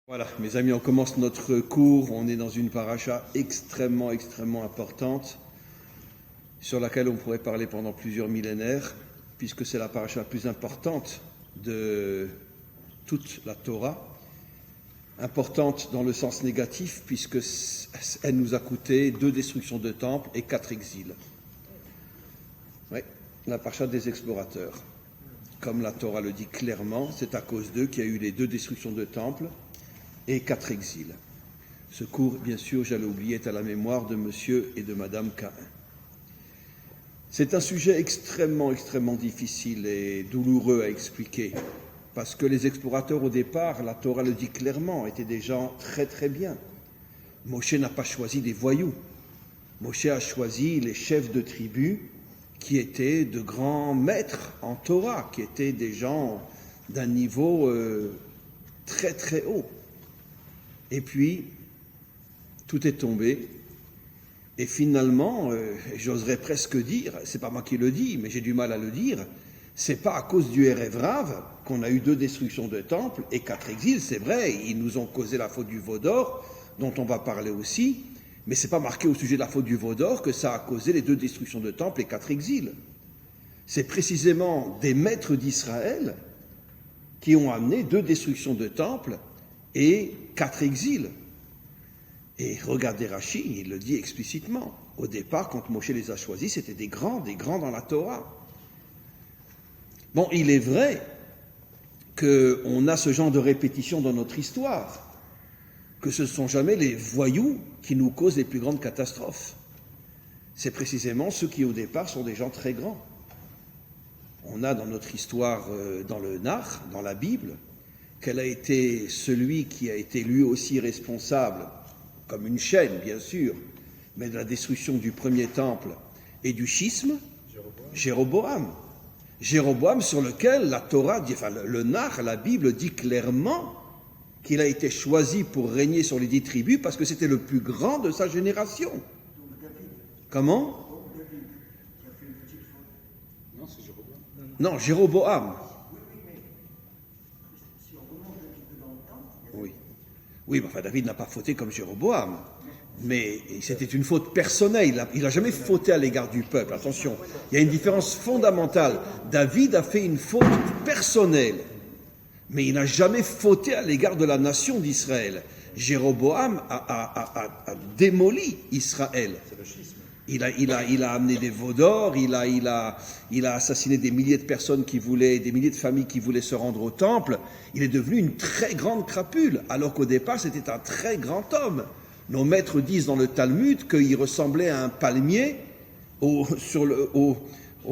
Voilà, mes amis, on commence notre cours. On est dans une paracha extrêmement importante, sur laquelle on pourrait parler pendant plusieurs millénaires, puisque c'est la paracha la plus importante de toute la Torah. Importante dans le sens négatif, puisque elle nous a coûté 2 destructions de temples et 4 exils. Oui, la paracha des explorateurs. Comme la Torah le dit clairement, c'est à cause d'eux qu'il y a eu les 2 destructions de temples et 4 exils. Ce cours, bien sûr, j'allais oublier, est à la mémoire de monsieur et de madame Caïn. C'est un sujet extrêmement difficile et douloureux à expliquer, parce que les explorateurs, au départ, la Torah le dit clairement, étaient des gens très bien. Moshe n'a pas choisi des voyous. Moshe a choisi les chefs de tribus qui étaient de grands maîtres en Torah, qui étaient des gens d'un niveau très haut. Et puis, tout est tombé. Et finalement, j'oserais presque dire, c'est pas moi qui le dis, mais j'ai du mal à le dire, c'est pas à cause du Erev Rav qu'on a eu 2 destructions de temples et 4 exils, c'est vrai, ils nous ont causé la faute du veau d'or, dont on va parler aussi, mais c'est pas marqué au sujet de la faute du veau d'or que ça a causé les 2 destructions de temples et 4 exils. C'est précisément des maîtres d'Israël qui ont amené 2 destructions de temples et 4 exils. Et regardez Rashi, il le dit explicitement. Au départ, quand Moshe les a choisis, c'était des grands dans la Torah. Bon, il est vrai qu'on a ce genre de répétition dans notre histoire, que ce ne sont jamais les voyous qui nous causent les plus grandes catastrophes. C'est précisément ceux qui, au départ, sont des gens très grands. On a dans notre histoire, dans le Nar, dans la Bible, quel a été celui qui a été lui aussi responsable, comme une chaîne bien sûr, mais de la destruction du premier temple et du schisme, Jéroboam. Jéroboam sur lequel la Torah, le Nar, la Bible dit clairement qu'il a été choisi pour régner sur les 10 tribus parce que c'était le plus grand de sa génération. Comment ? Non, Jéroboam. Oui, mais enfin, David n'a pas fauté comme Jéroboam, mais c'était une faute personnelle, il n'a jamais fauté à l'égard du peuple, attention, il y a une différence fondamentale. David a fait une faute personnelle, mais il n'a jamais fauté à l'égard de la nation d'Israël. Jéroboam a démoli Israël. C'est le schisme. Il a amené des veaux d'or, il a assassiné des milliers de personnes des milliers de familles qui voulaient se rendre au temple. Il est devenu une très grande crapule, alors qu'au départ c'était un très grand homme. Nos maîtres disent dans le Talmud qu'il ressemblait à un palmier au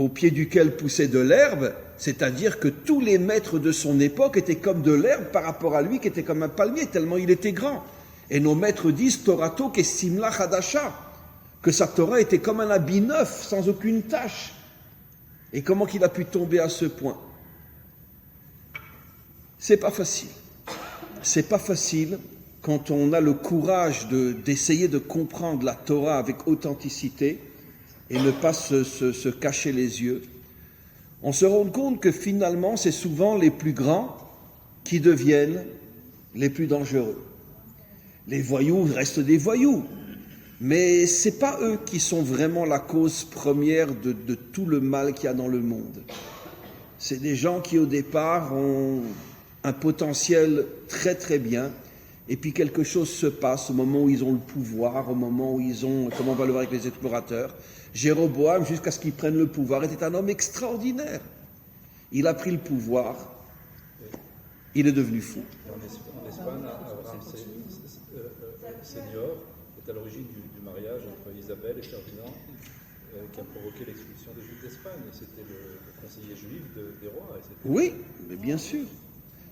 pied duquel poussait de l'herbe, c'est-à-dire que tous les maîtres de son époque étaient comme de l'herbe par rapport à lui qui était comme un palmier, tellement il était grand. Et nos maîtres disent Torato kesimla chadasha, que sa Torah était comme un habit neuf, sans aucune tache. Et comment qu'il a pu tomber à ce point ? C'est pas facile. C'est pas facile quand on a le courage d'essayer de comprendre la Torah avec authenticité et ne pas se cacher les yeux. On se rend compte que finalement, c'est souvent les plus grands qui deviennent les plus dangereux. Les voyous restent des voyous. Mais ce n'est pas eux qui sont vraiment la cause première de tout le mal qu'il y a dans le monde. C'est des gens qui, au départ, ont un potentiel très bien, et puis quelque chose se passe au moment où ils ont le pouvoir, au moment où ils ont, comme on va le voir avec les explorateurs. Jéroboam, jusqu'à ce qu'il prenne le pouvoir, était un homme extraordinaire. Il a pris le pouvoir, il est devenu fou. En Espagne, Abraham Senior est à l'origine du mariage entre Isabelle et Ferdinand qui a provoqué l'expulsion des Juifs d'Espagne. C'était le conseiller juif des rois. Oui, mais bien sûr.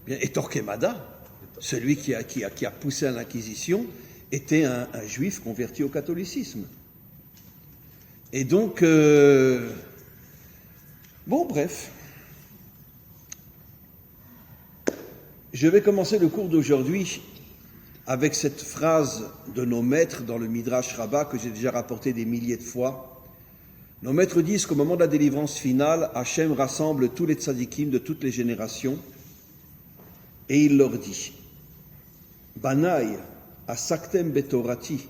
Et Torquemada, celui qui a poussé à l'Inquisition, était un juif converti au catholicisme. Et donc, bon, bref. Je vais commencer le cours d'aujourd'hui avec cette phrase de nos maîtres dans le Midrash Rabbah que j'ai déjà rapporté des milliers de fois. Nos maîtres disent qu'au moment de la délivrance finale, Hachem rassemble tous les tzadikim de toutes les générations et il leur dit Banai, asaktem betorati,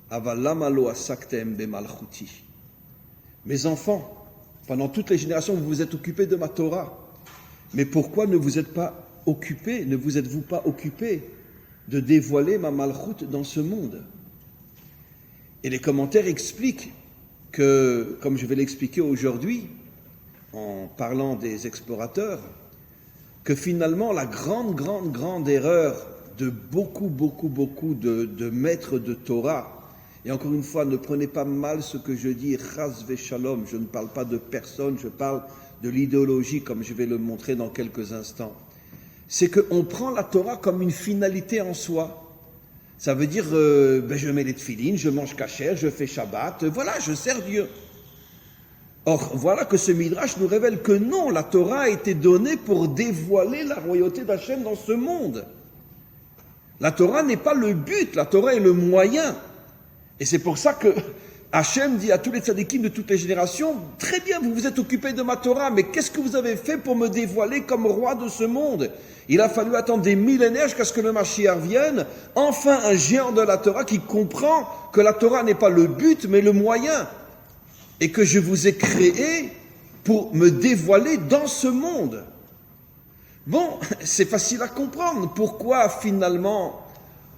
aval lama lo asaktem bemalchuti. Mes enfants, pendant toutes les générations, vous vous êtes occupés de ma Torah. Mais pourquoi ne vous êtes-vous pas occupés de dévoiler ma malchoute dans ce monde? Et les commentaires expliquent que, comme je vais l'expliquer aujourd'hui, en parlant des explorateurs, que finalement la grande erreur de beaucoup de maîtres de Torah, et encore une fois, ne prenez pas mal ce que je dis, chas v'shalom, je ne parle pas de personne, je parle de l'idéologie, comme je vais le montrer dans quelques instants, c'est qu'on prend la Torah comme une finalité en soi. Ça veut dire, je mets les tefilines, je mange kasher, je fais Shabbat, voilà, je sers Dieu. Or, voilà que ce Midrash nous révèle que non, la Torah a été donnée pour dévoiler la royauté d'Hachem dans ce monde. La Torah n'est pas le but, la Torah est le moyen. Et c'est pour ça que Hachem dit à tous les tzadikim de toutes les générations, très bien, vous vous êtes occupés de ma Torah, mais qu'est-ce que vous avez fait pour me dévoiler comme roi de ce monde? Il a fallu attendre des millénaires jusqu'à ce que le Mashiach vienne. Enfin, un géant de la Torah qui comprend que la Torah n'est pas le but, mais le moyen. Et que je vous ai créé pour me dévoiler dans ce monde. Bon, c'est facile à comprendre. Pourquoi finalement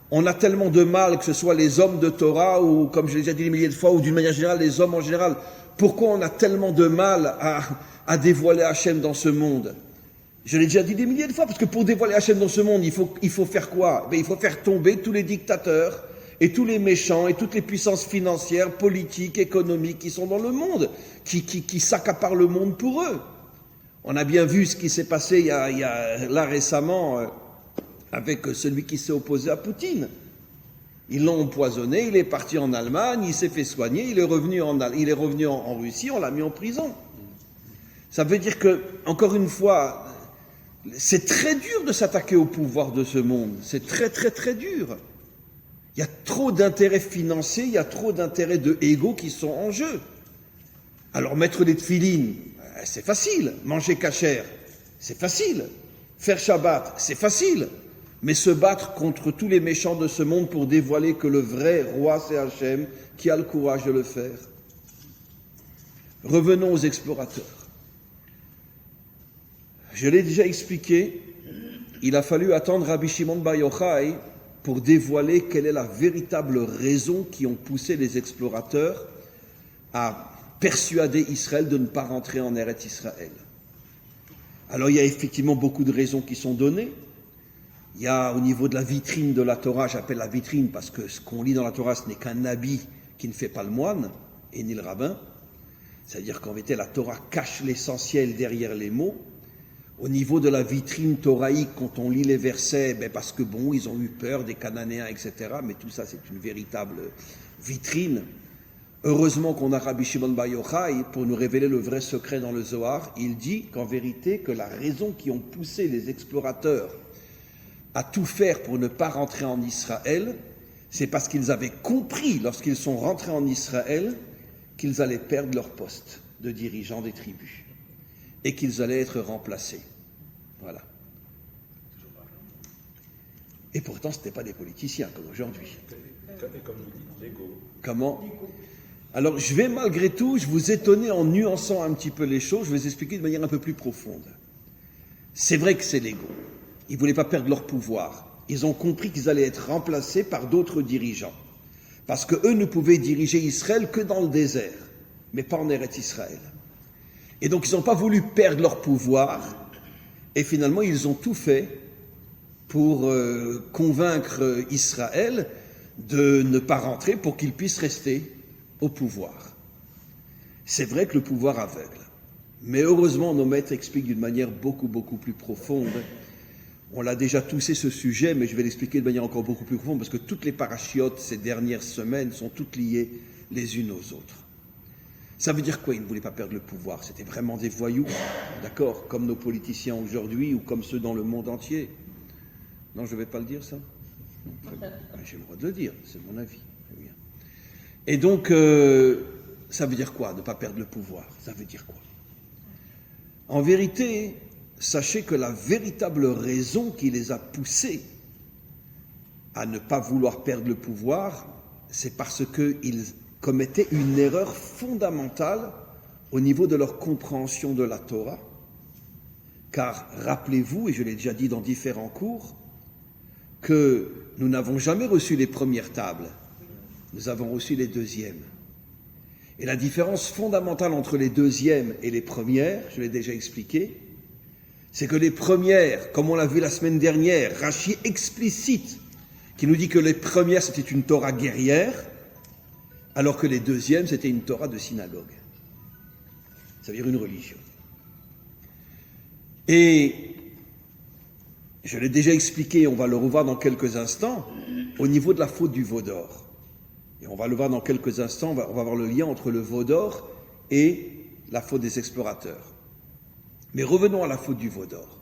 on a tellement de mal, que ce soit les hommes de Torah ou, comme je l'ai déjà dit des milliers de fois, ou d'une manière générale, les hommes en général, pourquoi on a tellement de mal à dévoiler Hachem dans ce monde? Je l'ai déjà dit des milliers de fois, parce que pour dévoiler Hachem dans ce monde, il faut faire quoi? Il faut faire tomber tous les dictateurs, et tous les méchants, et toutes les puissances financières, politiques, économiques qui sont dans le monde, qui s'accaparent le monde pour eux. On a bien vu ce qui s'est passé il y a là récemment, avec celui qui s'est opposé à Poutine. Ils l'ont empoisonné, il est parti en Allemagne, il s'est fait soigner, il est revenu en Russie, on l'a mis en prison. Ça veut dire que, encore une fois, c'est très dur de s'attaquer au pouvoir de ce monde. C'est très dur. Il y a trop d'intérêts financiers, il y a trop d'intérêts de ego qui sont en jeu. Alors mettre des tefilines, c'est facile. Manger kasher, c'est facile. Faire Shabbat, c'est facile. Mais se battre contre tous les méchants de ce monde pour dévoiler que le vrai roi c'est Hachem, qui a le courage de le faire. Revenons aux explorateurs. Je l'ai déjà expliqué, il a fallu attendre Rabbi Shimon Bar Yochai pour dévoiler quelle est la véritable raison qui ont poussé les explorateurs à persuader Israël de ne pas rentrer en Eretz Israël. Alors il y a effectivement beaucoup de raisons qui sont données. Il y a au niveau de la vitrine de la Torah, j'appelle la vitrine parce que ce qu'on lit dans la Torah, ce n'est qu'un habit qui ne fait pas le moine et ni le rabbin. C'est-à-dire qu'en vérité, la Torah cache l'essentiel derrière les mots. Au niveau de la vitrine toraïque, quand on lit les versets, parce que ils ont eu peur des Cananéens, etc. Mais tout ça, c'est une véritable vitrine. Heureusement qu'on a Rabbi Shimon Bar Yochai pour nous révéler le vrai secret dans le Zohar. Il dit qu'en vérité, que la raison qui ont poussé les explorateurs à tout faire pour ne pas rentrer en Israël, c'est parce qu'ils avaient compris, lorsqu'ils sont rentrés en Israël, qu'ils allaient perdre leur poste de dirigeants des tribus et qu'ils allaient être remplacés. Voilà. Et pourtant, ce n'étaient pas des politiciens comme aujourd'hui. Et comme vous dites, l'ego. Comment? Alors, je vais malgré tout, je vous étonner en nuançant un petit peu les choses, je vais vous expliquer de manière un peu plus profonde. C'est vrai que c'est l'ego. Ils ne voulaient pas perdre leur pouvoir. Ils ont compris qu'ils allaient être remplacés par d'autres dirigeants. Parce qu'eux ne pouvaient diriger Israël que dans le désert, mais pas en Eretz Israël. Et donc ils n'ont pas voulu perdre leur pouvoir, et finalement ils ont tout fait pour convaincre Israël de ne pas rentrer pour qu'il puisse rester au pouvoir. C'est vrai que le pouvoir aveugle. Mais heureusement, nos maîtres expliquent d'une manière beaucoup plus profonde. On l'a déjà toussé ce sujet, mais je vais l'expliquer de manière encore beaucoup plus profonde, parce que toutes les parachiotes ces dernières semaines sont toutes liées les unes aux autres. Ça veut dire quoi? Ils ne voulaient pas perdre le pouvoir. C'était vraiment des voyous, d'accord? Comme nos politiciens aujourd'hui ou comme ceux dans le monde entier. Non, je ne vais pas le dire, ça? J'ai le droit de le dire, c'est mon avis. Bien. Et donc, ça veut dire quoi, ne pas perdre le pouvoir? Ça veut dire quoi? En vérité, sachez que la véritable raison qui les a poussés à ne pas vouloir perdre le pouvoir, c'est parce qu'ils commettaient une erreur fondamentale au niveau de leur compréhension de la Torah. Car rappelez-vous, et je l'ai déjà dit dans différents cours, que nous n'avons jamais reçu les premières tables, nous avons reçu les deuxièmes. Et la différence fondamentale entre les deuxièmes et les premières, je l'ai déjà expliqué, c'est que les premières, comme on l'a vu la semaine dernière, Rashi explicite, qui nous dit que les premières c'était une Torah guerrière, alors que les deuxièmes c'était une Torah de synagogue. Ça veut dire une religion. Et je l'ai déjà expliqué, on va le revoir dans quelques instants, au niveau de la faute du veau d'or. Et on va le voir dans quelques instants, on va voir le lien entre le veau d'or et la faute des explorateurs. Mais revenons à la faute du veau d'or.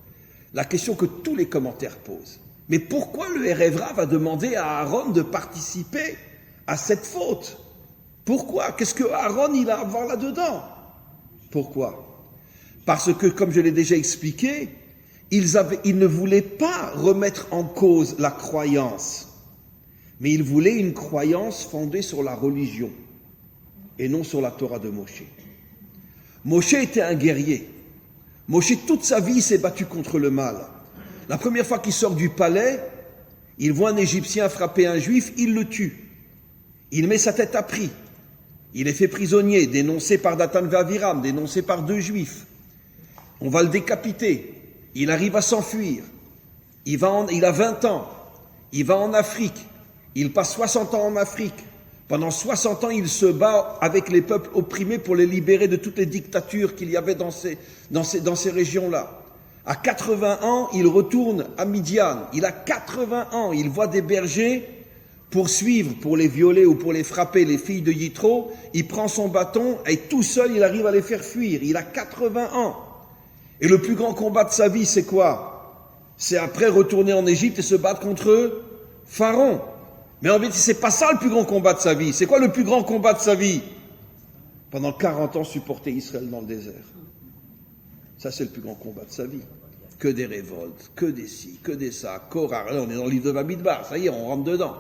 La question que tous les commentaires posent. Mais pourquoi le Erevra va demander à Aaron de participer à cette faute? Pourquoi? Qu'est-ce que Aaron il a à voir là-dedans? Pourquoi? Parce que, comme je l'ai déjà expliqué, ils ne voulaient pas remettre en cause la croyance, mais ils voulaient une croyance fondée sur la religion et non sur la Torah de Moshe. Moshe était un guerrier. Moshe, toute sa vie, s'est battu contre le mal. La première fois qu'il sort du palais, il voit un Égyptien frapper un Juif, il le tue. Il met sa tête à prix. Il est fait prisonnier, dénoncé par Dathan et Aviram, dénoncé par 2 Juifs. On va le décapiter. Il arrive à s'enfuir. Il a 20 ans. Il va en Afrique. Il passe 60 ans en Afrique. Pendant 60 ans, il se bat avec les peuples opprimés pour les libérer de toutes les dictatures qu'il y avait dans ces régions-là. À 80 ans, il retourne à Midian. Il a 80 ans. Il voit des bergers poursuivre, pour les violer ou pour les frapper, les filles de Yitro. Il prend son bâton et tout seul, il arrive à les faire fuir. Il a 80 ans. Et le plus grand combat de sa vie, c'est quoi? C'est après retourner en Égypte et se battre contre Pharaon. Mais en vérité, c'est pas ça le plus grand combat de sa vie. C'est quoi le plus grand combat de sa vie? Pendant 40 ans, supporter Israël dans le désert. Ça, c'est le plus grand combat de sa vie. Que des révoltes, que des ci, que des ça, Korah. Là, on est dans le livre de Bamidbar, ça y est, on rentre dedans.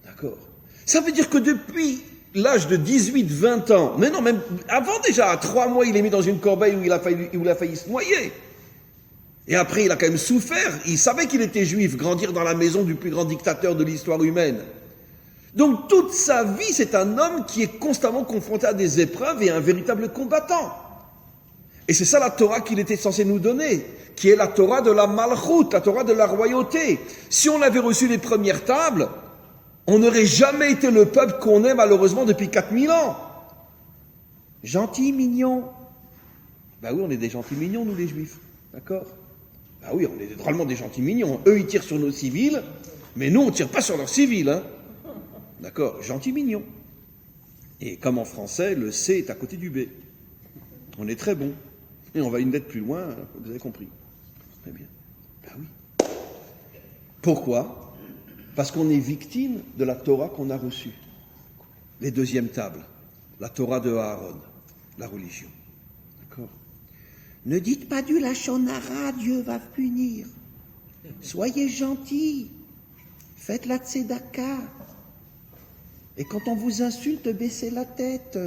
D'accord. Ça veut dire que depuis l'âge de 18-20 ans, mais non, même avant déjà, à 3 mois, il est mis dans une corbeille où il a failli se noyer. Et après, il a quand même souffert. Il savait qu'il était juif, grandir dans la maison du plus grand dictateur de l'histoire humaine. Donc, toute sa vie, c'est un homme qui est constamment confronté à des épreuves et un véritable combattant. Et c'est ça la Torah qu'il était censé nous donner, qui est la Torah de la Malchut, la Torah de la royauté. Si on avait reçu les premières tables, on n'aurait jamais été le peuple qu'on est malheureusement depuis 4000 ans. Gentil, mignon. Ben oui, on est des gentils mignons, nous les juifs. D'accord? Ben oui, on est drôlement des gentils mignons. Eux, ils tirent sur nos civils, mais nous, on ne tire pas sur leurs civils. Hein. D'accord? Gentil, mignon. Et comme en français, le C est à côté du B. On est très bon. Et on va une lettre plus loin, vous avez compris. Très bien. Ben oui. Pourquoi? Parce qu'on est victime de la Torah qu'on a reçue. Les deuxièmes tables. La Torah de Aaron. La religion. D'accord? Ne dites pas du Lachon Hara, Dieu va punir. Soyez gentils. Faites la tzedaka. Et quand on vous insulte, baissez la tête.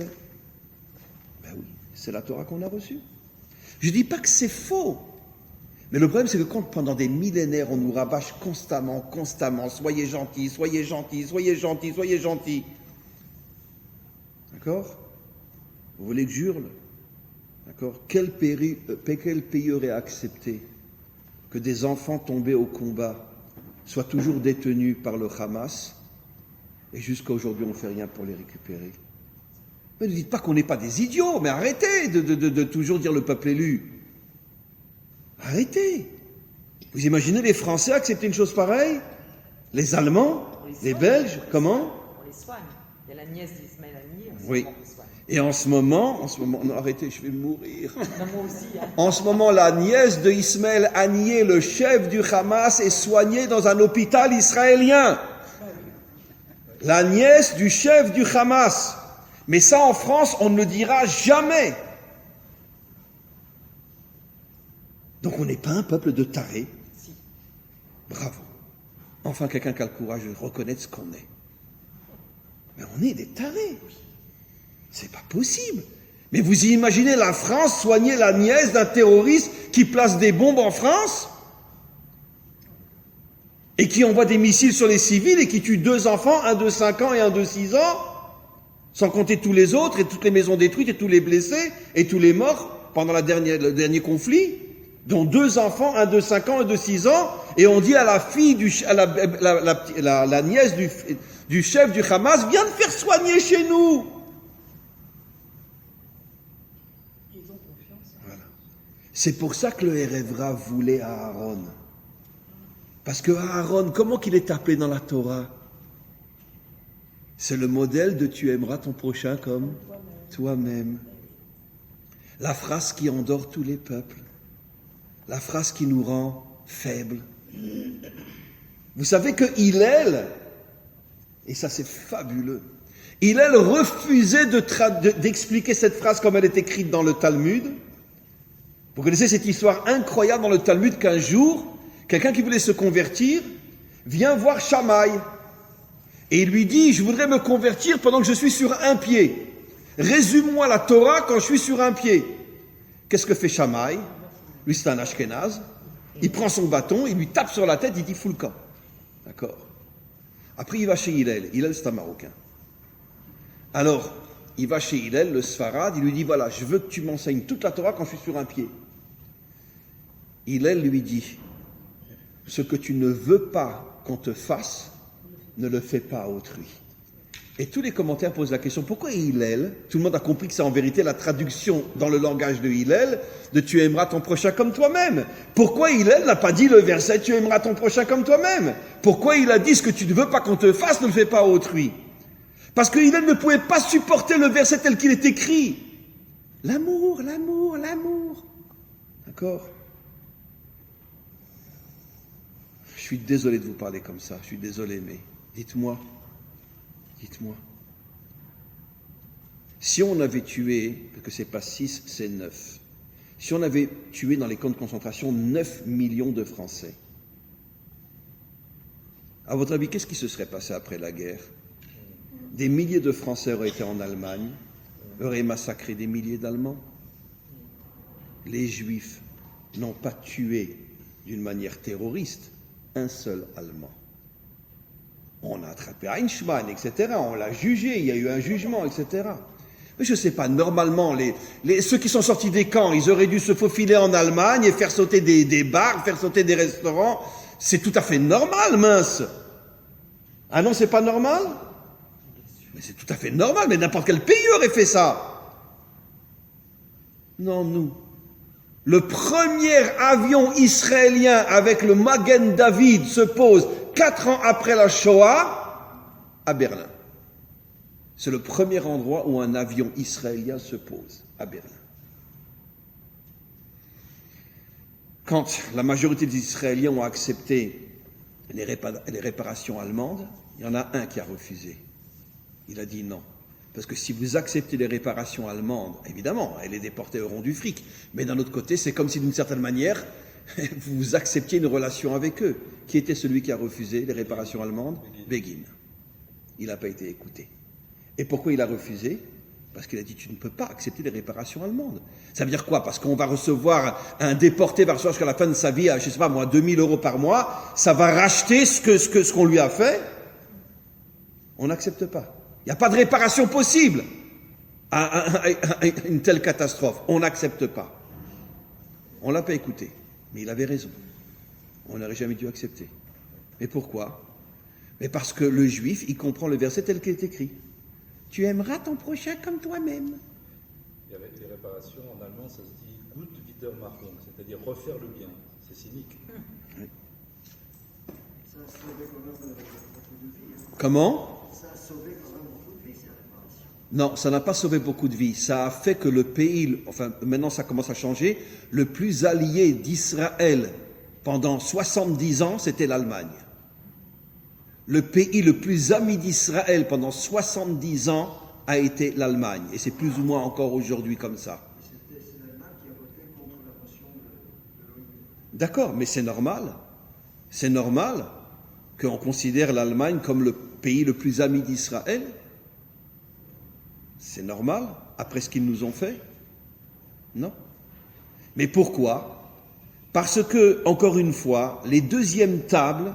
Ben oui, c'est la Torah qu'on a reçue. Je ne dis pas que c'est faux. Mais le problème, c'est que quand pendant des millénaires, on nous rabâche constamment, soyez gentils, soyez gentils, soyez gentils, soyez gentils. D'accord? Vous voulez que j'hurle? D'accord? Quel pays aurait accepté que des enfants tombés au combat soient toujours détenus par le Hamas et jusqu'à aujourd'hui, on ne fait rien pour les récupérer? Mais ne dites pas qu'on n'est pas des idiots, mais arrêtez de toujours dire le peuple élu. Arrêtez. Vous imaginez les Français accepter une chose pareille? Les Allemands? Les Belges? Comment? On les soigne. Il y a la nièce d'Ismaël Haniyeh. Oui. Et en ce moment, non, arrêtez, je vais mourir. Non, moi aussi. Hein. En ce moment, la nièce de Ismaël Haniyeh, le chef du Hamas, est soignée dans un hôpital israélien. La nièce du chef du Hamas. Mais ça, en France, on ne le dira jamais. Donc on n'est pas un peuple de tarés. Si. Bravo. Enfin, quelqu'un qui a le courage de reconnaître ce qu'on est. Mais on est des tarés. C'est pas possible. Mais vous imaginez la France soigner la nièce d'un terroriste qui place des bombes en France et qui envoie des missiles sur les civils et qui tue 2 enfants, un de 5 ans et un de 6 ans, sans compter tous les autres et toutes les maisons détruites et tous les blessés et tous les morts pendant le dernier conflit, dont 2 enfants, un de 5 ans et un de 6 ans, et on dit à la fille, la nièce du chef du Hamas, viens te faire soigner chez nous. Voilà. C'est pour ça que le Erevra voulait Aaron. Parce que Aaron, comment qu'il est appelé dans la Torah? C'est le modèle de tu aimeras ton prochain comme toi-même. La phrase qui endort tous les peuples. La phrase qui nous rend faibles. Vous savez que Hillel, et ça c'est fabuleux, Hillel refusait d'expliquer cette phrase comme elle est écrite dans le Talmud. Vous connaissez cette histoire incroyable dans le Talmud qu'un jour, quelqu'un qui voulait se convertir vient voir Shammai et il lui dit, je voudrais me convertir pendant que je suis sur un pied. Résume-moi la Torah quand je suis sur un pied. Qu'est-ce que fait Shammai? Lui, c'est un Ashkénaze. Il prend son bâton, il lui tape sur la tête, il dit fous le camp. D'accord. Après, il va chez Hillel. Hillel, c'est un Marocain. Alors, il va chez Hillel, le Sfarad, il lui dit voilà, je veux que tu m'enseignes toute la Torah quand je suis sur un pied. Hillel lui dit ce que tu ne veux pas qu'on te fasse, ne le fais pas à autrui. Et tous les commentaires posent la question, pourquoi Hillel, tout le monde a compris que c'est en vérité la traduction dans le langage de Hillel, de tu aimeras ton prochain comme toi-même. Pourquoi Hillel n'a pas dit le verset tu aimeras ton prochain comme toi-même? Pourquoi il a dit ce que tu ne veux pas qu'on te fasse, ne le fais pas à autrui? Parce que Hillel ne pouvait pas supporter le verset tel qu'il est écrit. L'amour, l'amour, l'amour. D'accord? Je suis désolé de vous parler comme ça, je suis désolé, mais dites-moi, si on avait tué, parce que c'est pas 6, c'est 9, si on avait tué dans les camps de concentration 9 millions de Français, à votre avis, qu'est-ce qui se serait passé après la guerre? Des milliers de Français auraient été en Allemagne, auraient massacré des milliers d'Allemands. Les Juifs n'ont pas tué d'une manière terroriste un seul Allemand. On a attrapé Eichmann, etc. On l'a jugé, il y a eu un jugement, etc. Mais je ne sais pas, normalement, ceux qui sont sortis des camps, ils auraient dû se faufiler en Allemagne et faire sauter des bars, faire sauter des restaurants. C'est tout à fait normal, mince. Ah non, c'est pas normal? Mais c'est tout à fait normal, mais n'importe quel pays aurait fait ça. Non, nous. Le premier avion israélien avec le Magen David se pose 4 ans après la Shoah à Berlin. C'est le premier endroit où un avion israélien se pose, à Berlin. Quand la majorité des Israéliens ont accepté les réparations allemandes, il y en a un qui a refusé. Il a dit non. Parce que si vous acceptez les réparations allemandes, évidemment, les déportés auront du fric. Mais d'un autre côté, c'est comme si d'une certaine manière, vous acceptiez une relation avec eux. Qui était celui qui a refusé les réparations allemandes? Begin. Il n'a pas été écouté. Et pourquoi il a refusé? Parce qu'il a dit, tu ne peux pas accepter les réparations allemandes. Ça veut dire quoi? Parce qu'on va recevoir, un déporté va recevoir jusqu'à la fin de sa vie, à, je ne sais pas moi, 2000 € par mois, ça va racheter ce qu'on lui a fait. On n'accepte pas. Il n'y a pas de réparation possible à une telle catastrophe. On n'accepte pas. On ne l'a pas écouté. Mais il avait raison. On n'aurait jamais dû accepter. Mais pourquoi? Mais parce que le juif, il comprend le verset tel qu'il est écrit. Tu aimeras ton prochain comme toi-même. Les réparations, en allemand, ça se dit gut wiedermachung, c'est-à-dire refaire le bien. C'est cynique. Oui. Ça a sauvé quand même beaucoup de vies. Comment? Ça a sauvé quand même beaucoup de vies, ces réparations. Non, ça n'a pas sauvé beaucoup de vies. Ça a fait que le pays, enfin maintenant ça commence à changer, le plus allié d'Israël pendant 70 ans, c'était l'Allemagne. Le pays le plus ami d'Israël pendant 70 ans a été l'Allemagne. Et c'est plus ou moins encore aujourd'hui comme ça. C'est l'Allemagne qui a voté contre la motion de l'ONU. D'accord, mais c'est normal. C'est normal. qu'on considère l'Allemagne comme le pays le plus ami d'Israël. C'est normal, après ce qu'ils nous ont fait? Non. Mais pourquoi? Parce que, encore une fois, les deuxièmes tables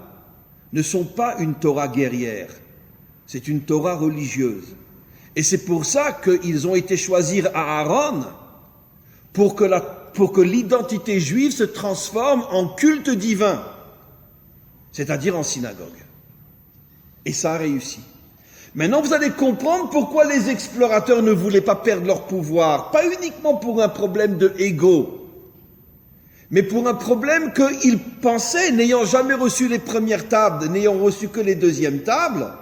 ne sont pas une Torah guerrière, c'est une Torah religieuse. Et c'est pour ça qu'ils ont été choisir à Aaron pour que l'identité juive se transforme en culte divin, c'est-à-dire en synagogue. Et ça a réussi. Maintenant, vous allez comprendre pourquoi les explorateurs ne voulaient pas perdre leur pouvoir, pas uniquement pour un problème de égo, mais pour un problème qu'ils pensaient, n'ayant jamais reçu les premières tables, n'ayant reçu que les deuxièmes tables,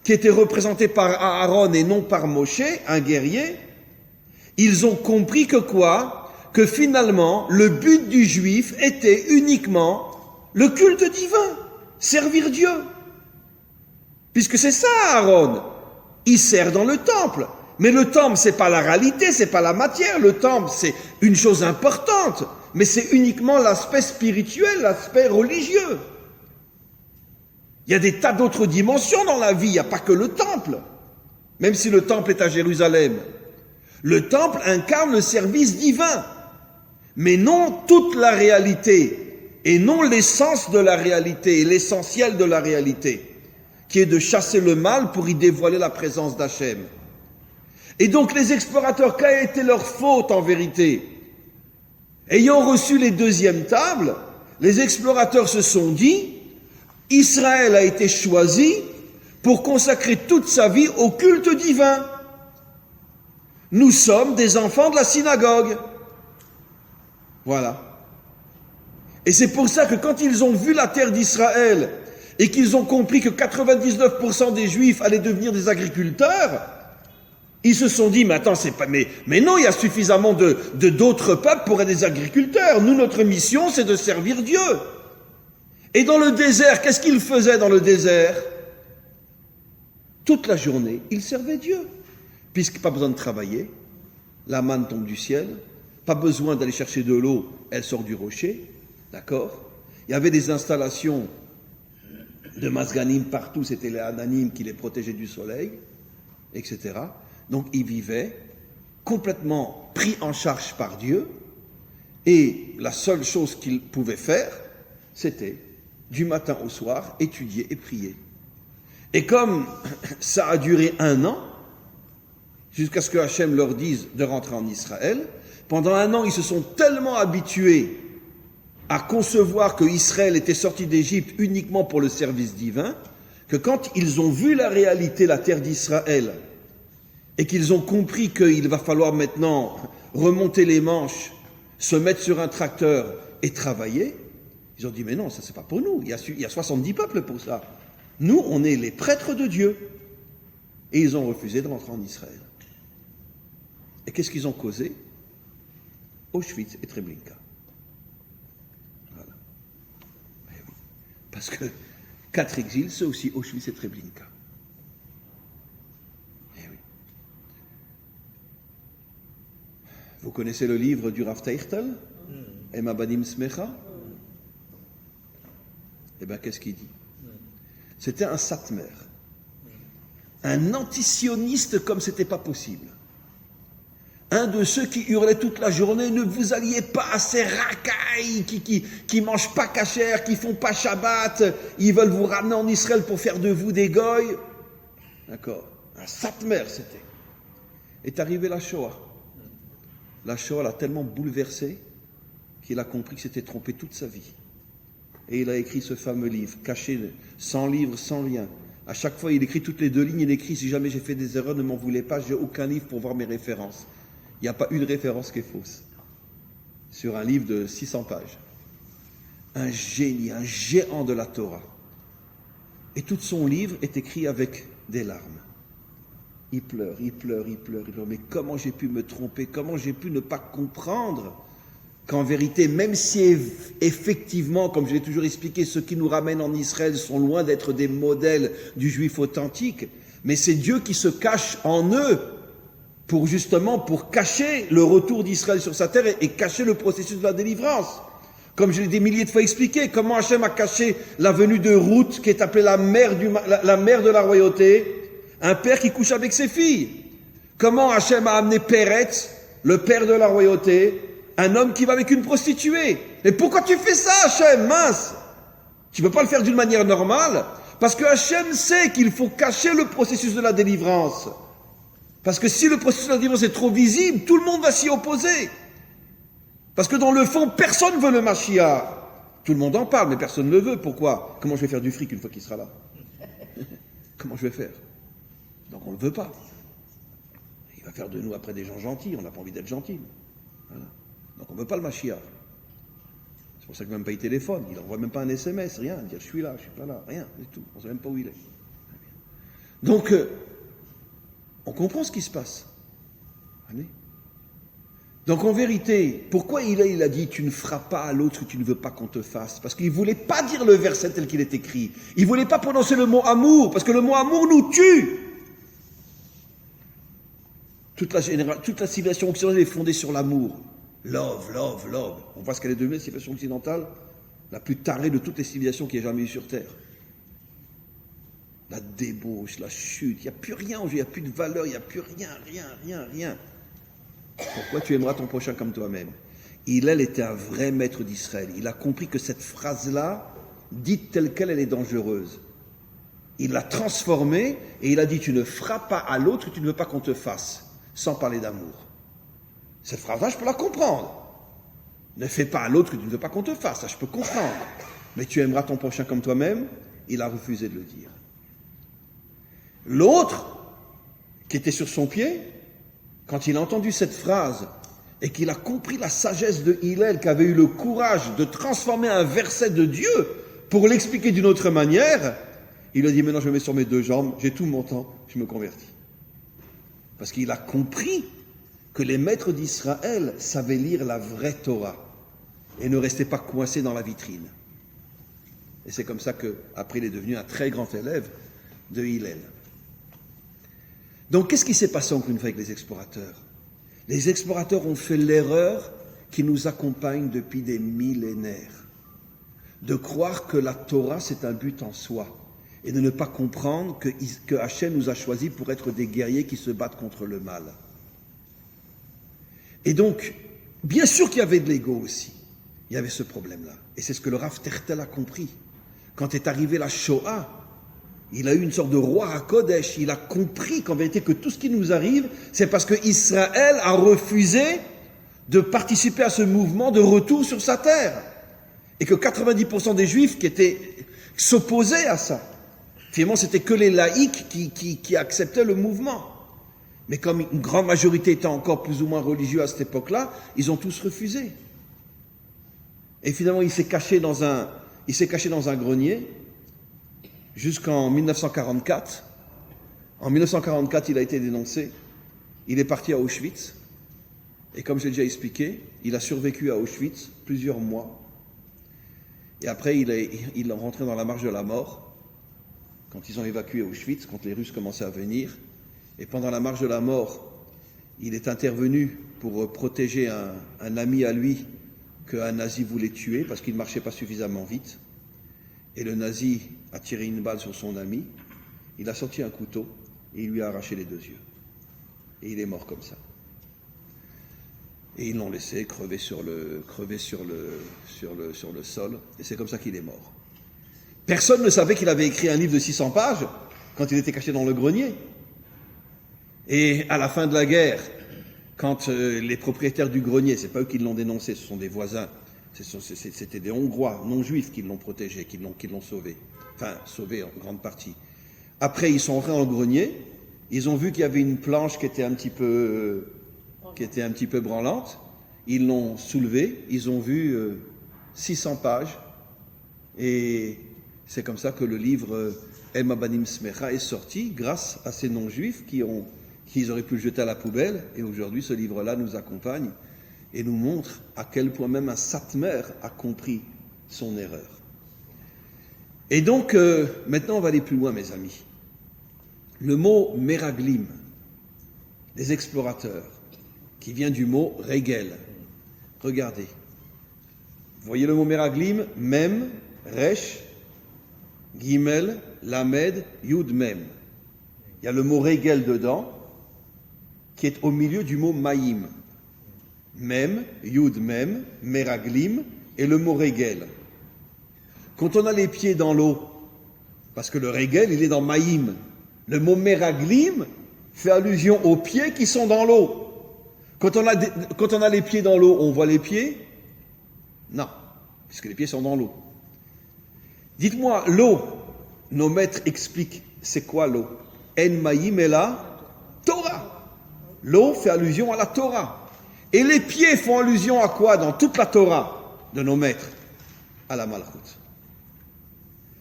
qui étaient représentées par Aaron et non par Moshe, un guerrier, ils ont compris que quoi? Que finalement, le but du juif était uniquement le culte divin, servir Dieu. Puisque c'est ça, Aaron. Il sert dans le temple. Mais le temple, c'est pas la réalité, c'est pas la matière. Le temple, c'est une chose importante. Mais c'est uniquement l'aspect spirituel, l'aspect religieux. Il y a des tas d'autres dimensions dans la vie, il n'y a pas que le temple. Même si le temple est à Jérusalem. Le temple incarne le service divin. Mais non toute la réalité. Et non l'essence de la réalité, l'essentiel de la réalité, qui est de chasser le mal pour y dévoiler la présence d'Hachem. Et donc les explorateurs, quelle a été leur faute en vérité? Ayant reçu les deuxièmes tables, les explorateurs se sont dit, Israël a été choisi pour consacrer toute sa vie au culte divin. Nous sommes des enfants de la synagogue. Voilà. Et c'est pour ça que quand ils ont vu la terre d'Israël et qu'ils ont compris que 99% des Juifs allaient devenir des agriculteurs, ils se sont dit, mais attends, c'est pas, mais non, il y a suffisamment d'autres peuples pour être des agriculteurs. Nous, notre mission, c'est de servir Dieu. Et dans le désert, qu'est-ce qu'ils faisaient dans le désert? Toute la journée, ils servaient Dieu. Puisque pas besoin de travailler, la manne tombe du ciel, pas besoin d'aller chercher de l'eau, elle sort du rocher, d'accord? Il y avait des installations de Mazganim partout, c'était les Ananim qui les protégeaient du soleil, etc. Donc ils vivaient complètement pris en charge par Dieu, et la seule chose qu'ils pouvaient faire, c'était du matin au soir étudier et prier. Et comme ça a duré 1 an, jusqu'à ce que Hachem leur dise de rentrer en Israël, pendant 1 an ils se sont tellement habitués à concevoir que Israël était sorti d'Égypte uniquement pour le service divin, que quand ils ont vu la réalité, la terre d'Israël, et qu'ils ont compris qu'il va falloir maintenant remonter les manches, se mettre sur un tracteur et travailler, ils ont dit, mais non, ça c'est pas pour nous, il y a 70 peuples pour ça. Nous, on est les prêtres de Dieu. Et ils ont refusé de rentrer en Israël. Et qu'est-ce qu'ils ont causé? Auschwitz et Treblinka. Voilà. Eh oui. Parce que 4 exils, c'est aussi Auschwitz et Treblinka. Eh oui. Vous connaissez le livre du Rav Teichtel, Ema Banim Smecha? Eh bien, qu'est-ce qu'il dit? C'était un satmer, un antisioniste comme c'était pas possible. Un de ceux qui hurlaient toute la journée, ne vous alliez pas à ces racailles qui mangent pas kasher, qui font pas Shabbat, ils veulent vous ramener en Israël pour faire de vous des goy. D'accord? Un satmer c'était. Est arrivé la Shoah. La Shoah l'a tellement bouleversé qu'il a compris qu'il s'était trompé toute sa vie. Et il a écrit ce fameux livre, caché, sans livre, sans lien. À chaque fois, il écrit toutes les 2 lignes, il écrit « Si jamais j'ai fait des erreurs, ne m'en voulez pas, j'ai aucun livre pour voir mes références. » Il n'y a pas une référence qui est fausse. Sur un livre de 600 pages. Un génie, un géant de la Torah. Et tout son livre est écrit avec des larmes. Il pleure, il pleure, il pleure, il pleure. Mais comment j'ai pu me tromper? Comment j'ai pu ne pas comprendre qu'en vérité, même si effectivement, comme je l'ai toujours expliqué, ceux qui nous ramènent en Israël sont loin d'être des modèles du juif authentique, mais c'est Dieu qui se cache en eux pour cacher le retour d'Israël sur sa terre et cacher le processus de la délivrance. Comme je l'ai des milliers de fois expliqué, comment Hachem a caché la venue de Ruth, qui est appelée la mère de la royauté, un père qui couche avec ses filles. Comment Hachem a amené Péretz, le père de la royauté, un homme qui va avec une prostituée. Et pourquoi tu fais ça, Hachem? Mince! Tu ne peux pas le faire d'une manière normale, parce que Hachem sait qu'il faut cacher le processus de la délivrance. Parce que si le processus de la délivrance est trop visible, tout le monde va s'y opposer. Parce que dans le fond, personne ne veut le Mashiach. Tout le monde en parle, mais personne ne le veut. Pourquoi? Comment je vais faire du fric une fois qu'il sera là? Comment je vais faire? Donc on ne le veut pas. Il va faire de nous après des gens gentils, on n'a pas envie d'être gentils. Voilà. Donc on ne veut pas le Mashiach. C'est pour ça qu'il n'a même pas eu téléphone, il n'envoie même pas un SMS, rien, dire je suis là, je suis pas là, rien, c'est tout. On ne sait même pas où il est. Donc, on comprend ce qui se passe. Allez. Donc en vérité, pourquoi il a dit « tu ne feras pas à l'autre ce que tu ne veux pas qu'on te fasse » Parce qu'il ne voulait pas dire le verset tel qu'il est écrit. Il ne voulait pas prononcer le mot « amour » parce que le mot « amour » nous tue. Toute la civilisation occidentale est fondée sur l'amour. Love, love, love. On voit ce qu'elle est devenue, la civilisation occidentale, la plus tarée de toutes les civilisations qu'il y ait jamais eu sur Terre. La débauche, la chute, il n'y a plus rien, il n'y a plus de valeur, il n'y a plus rien. Pourquoi tu aimeras ton prochain comme toi-même? Hillel était un vrai maître d'Israël. Il a compris que cette phrase-là, dite telle qu'elle, elle est dangereuse. Il l'a transformée et il a dit « tu ne feras pas à l'autre ce que tu ne veux pas qu'on te fasse », sans parler d'amour. Cette phrase-là, je peux la comprendre. Ne fais pas à l'autre ce que tu ne veux pas qu'on te fasse, ça je peux comprendre. Mais tu aimeras ton prochain comme toi-même, il a refusé de le dire. L'autre, qui était sur son pied, quand il a entendu cette phrase et qu'il a compris la sagesse de Hillel, qui avait eu le courage de transformer un verset de Dieu pour l'expliquer d'une autre manière, il a dit maintenant je me mets sur mes deux jambes, j'ai tout mon temps, je me convertis. Parce qu'il a compris que les maîtres d'Israël savaient lire la vraie Torah et ne restaient pas coincés dans la vitrine. Et c'est comme ça qu'après il est devenu un très grand élève de Hillel. Donc, qu'est-ce qui s'est passé encore une fois avec les explorateurs? Les explorateurs ont fait l'erreur qui nous accompagne depuis des millénaires, de croire que la Torah c'est un but en soi et de ne pas comprendre que Hachem nous a choisis pour être des guerriers qui se battent contre le mal. Et donc, bien sûr qu'il y avait de l'ego aussi, il y avait ce problème-là. Et c'est ce que le Rav Tertel a compris. Quand est arrivé la Shoah, il a eu une sorte de roi à Kodesh. Il a compris qu'en vérité que tout ce qui nous arrive, c'est parce que Israël a refusé de participer à ce mouvement de retour sur sa terre. Et que 90% des Juifs qui s'opposaient à ça. Finalement, c'était que les laïcs qui acceptaient le mouvement. Mais comme une grande majorité était encore plus ou moins religieux à cette époque-là, ils ont tous refusé. Et finalement, il s'est caché dans un grenier. Jusqu'en 1944. En 1944, il a été dénoncé. Il est parti à Auschwitz. Et comme j'ai déjà expliqué, il a survécu à Auschwitz plusieurs mois. Et après, il est rentré dans la marche de la mort. Quand ils ont évacué Auschwitz, quand les Russes commençaient à venir. Et pendant la marche de la mort, il est intervenu pour protéger un ami à lui qu'un nazi voulait tuer parce qu'il ne marchait pas suffisamment vite. Et le nazi a tiré une balle sur son ami, il a sorti un couteau et il lui a arraché les deux yeux. Et il est mort comme ça. Et ils l'ont laissé crever sur le sol, et c'est comme ça qu'il est mort. Personne ne savait qu'il avait écrit un livre de 600 pages quand il était caché dans le grenier. Et à la fin de la guerre, quand les propriétaires du grenier, c'est pas eux qui l'ont dénoncé, ce sont des voisins, c'était des Hongrois non-juifs qui l'ont protégé, qui l'ont sauvé. Enfin, sauvé en grande partie. Après, ils sont rentrés dans le grenier, ils ont vu qu'il y avait une planche qui était un petit peu branlante, ils l'ont soulevée, ils ont vu 600 pages, et c'est comme ça que le livre El Mabanim Smecha est sorti, grâce à ces non-juifs qu'ils auraient pu le jeter à la poubelle, et aujourd'hui ce livre-là nous accompagne et nous montre à quel point même un Satmer a compris son erreur. Et donc, maintenant on va aller plus loin, mes amis. Le mot Meraglim, des explorateurs, qui vient du mot Regel. Regardez. Vous voyez le mot Meraglim, Mem, Resh, Gimel, Lamed, Yud, Mem. Il y a le mot Regel dedans, qui est au milieu du mot Maïm. Mem, Yud, Mem, Meraglim, et le mot Regel. Quand on a les pieds dans l'eau, parce que le Regel, il est dans Maïm, le mot Meraglim fait allusion aux pieds qui sont dans l'eau. Quand on a les pieds dans l'eau, on voit les pieds? Non, puisque les pieds sont dans l'eau. Dites-moi, l'eau, nos maîtres expliquent, c'est quoi l'eau? En Maïm est la Torah. L'eau fait allusion à la Torah. Et les pieds font allusion à quoi dans toute la Torah de nos maîtres? À la Malchut.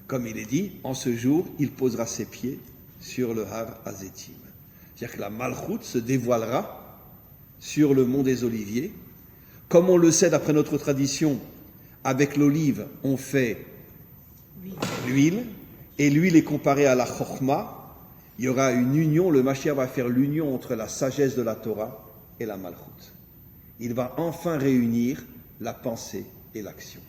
Comme il est dit, en ce jour, il posera ses pieds sur le Har Azetim. C'est-à-dire que la Malchut se dévoilera sur le mont des Oliviers. Comme on le sait d'après notre tradition, avec l'olive, on fait l'huile, et l'huile est comparée à la Chokhma. Il y aura une union, le Mashiach va faire l'union entre la sagesse de la Torah et la Malchut. Il va enfin réunir la pensée et l'action.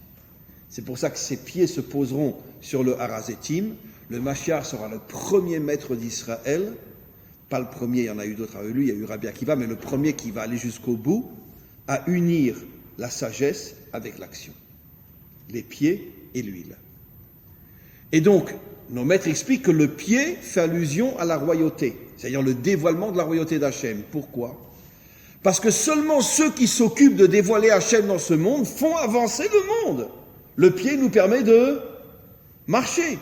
C'est pour ça que ses pieds se poseront sur le Har Azetim. Le Mashiach sera le premier maître d'Israël. Pas le premier, il y en a eu d'autres avec lui, il y a eu Rabbi Akiva, mais le premier qui va aller jusqu'au bout, à unir la sagesse avec l'action. Les pieds et l'huile. Et donc, nos maîtres expliquent que le pied fait allusion à la royauté, c'est-à-dire le dévoilement de la royauté d'Hachem. Pourquoi? Parce que seulement ceux qui s'occupent de dévoiler Hachem dans ce monde font avancer le monde. Le pied nous permet de marcher.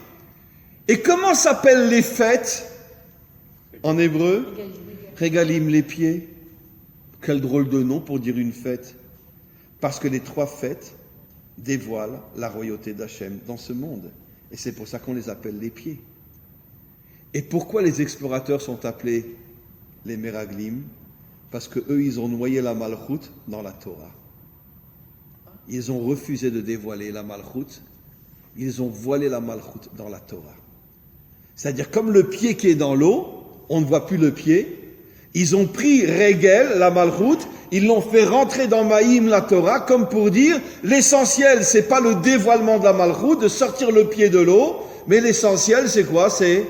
Et comment s'appellent les fêtes en hébreu? Régalim, les pieds. Quel drôle de nom pour dire une fête. Parce que les trois fêtes dévoilent la royauté d'Hachem dans ce monde. Et c'est pour ça qu'on les appelle les pieds. Et pourquoi les explorateurs sont appelés les Meraglim? Parce que eux, ils ont noyé la Malchut dans la Torah. Ils ont refusé de dévoiler la Malchut. Ils ont voilé la Malchut dans la Torah. C'est-à-dire, comme le pied qui est dans l'eau, on ne voit plus le pied. Ils ont pris Regel, la Malchut, ils l'ont fait rentrer dans Maïm, la Torah, comme pour dire, l'essentiel, c'est pas le dévoilement de la Malchut, de sortir le pied de l'eau, mais l'essentiel, c'est quoi? C'est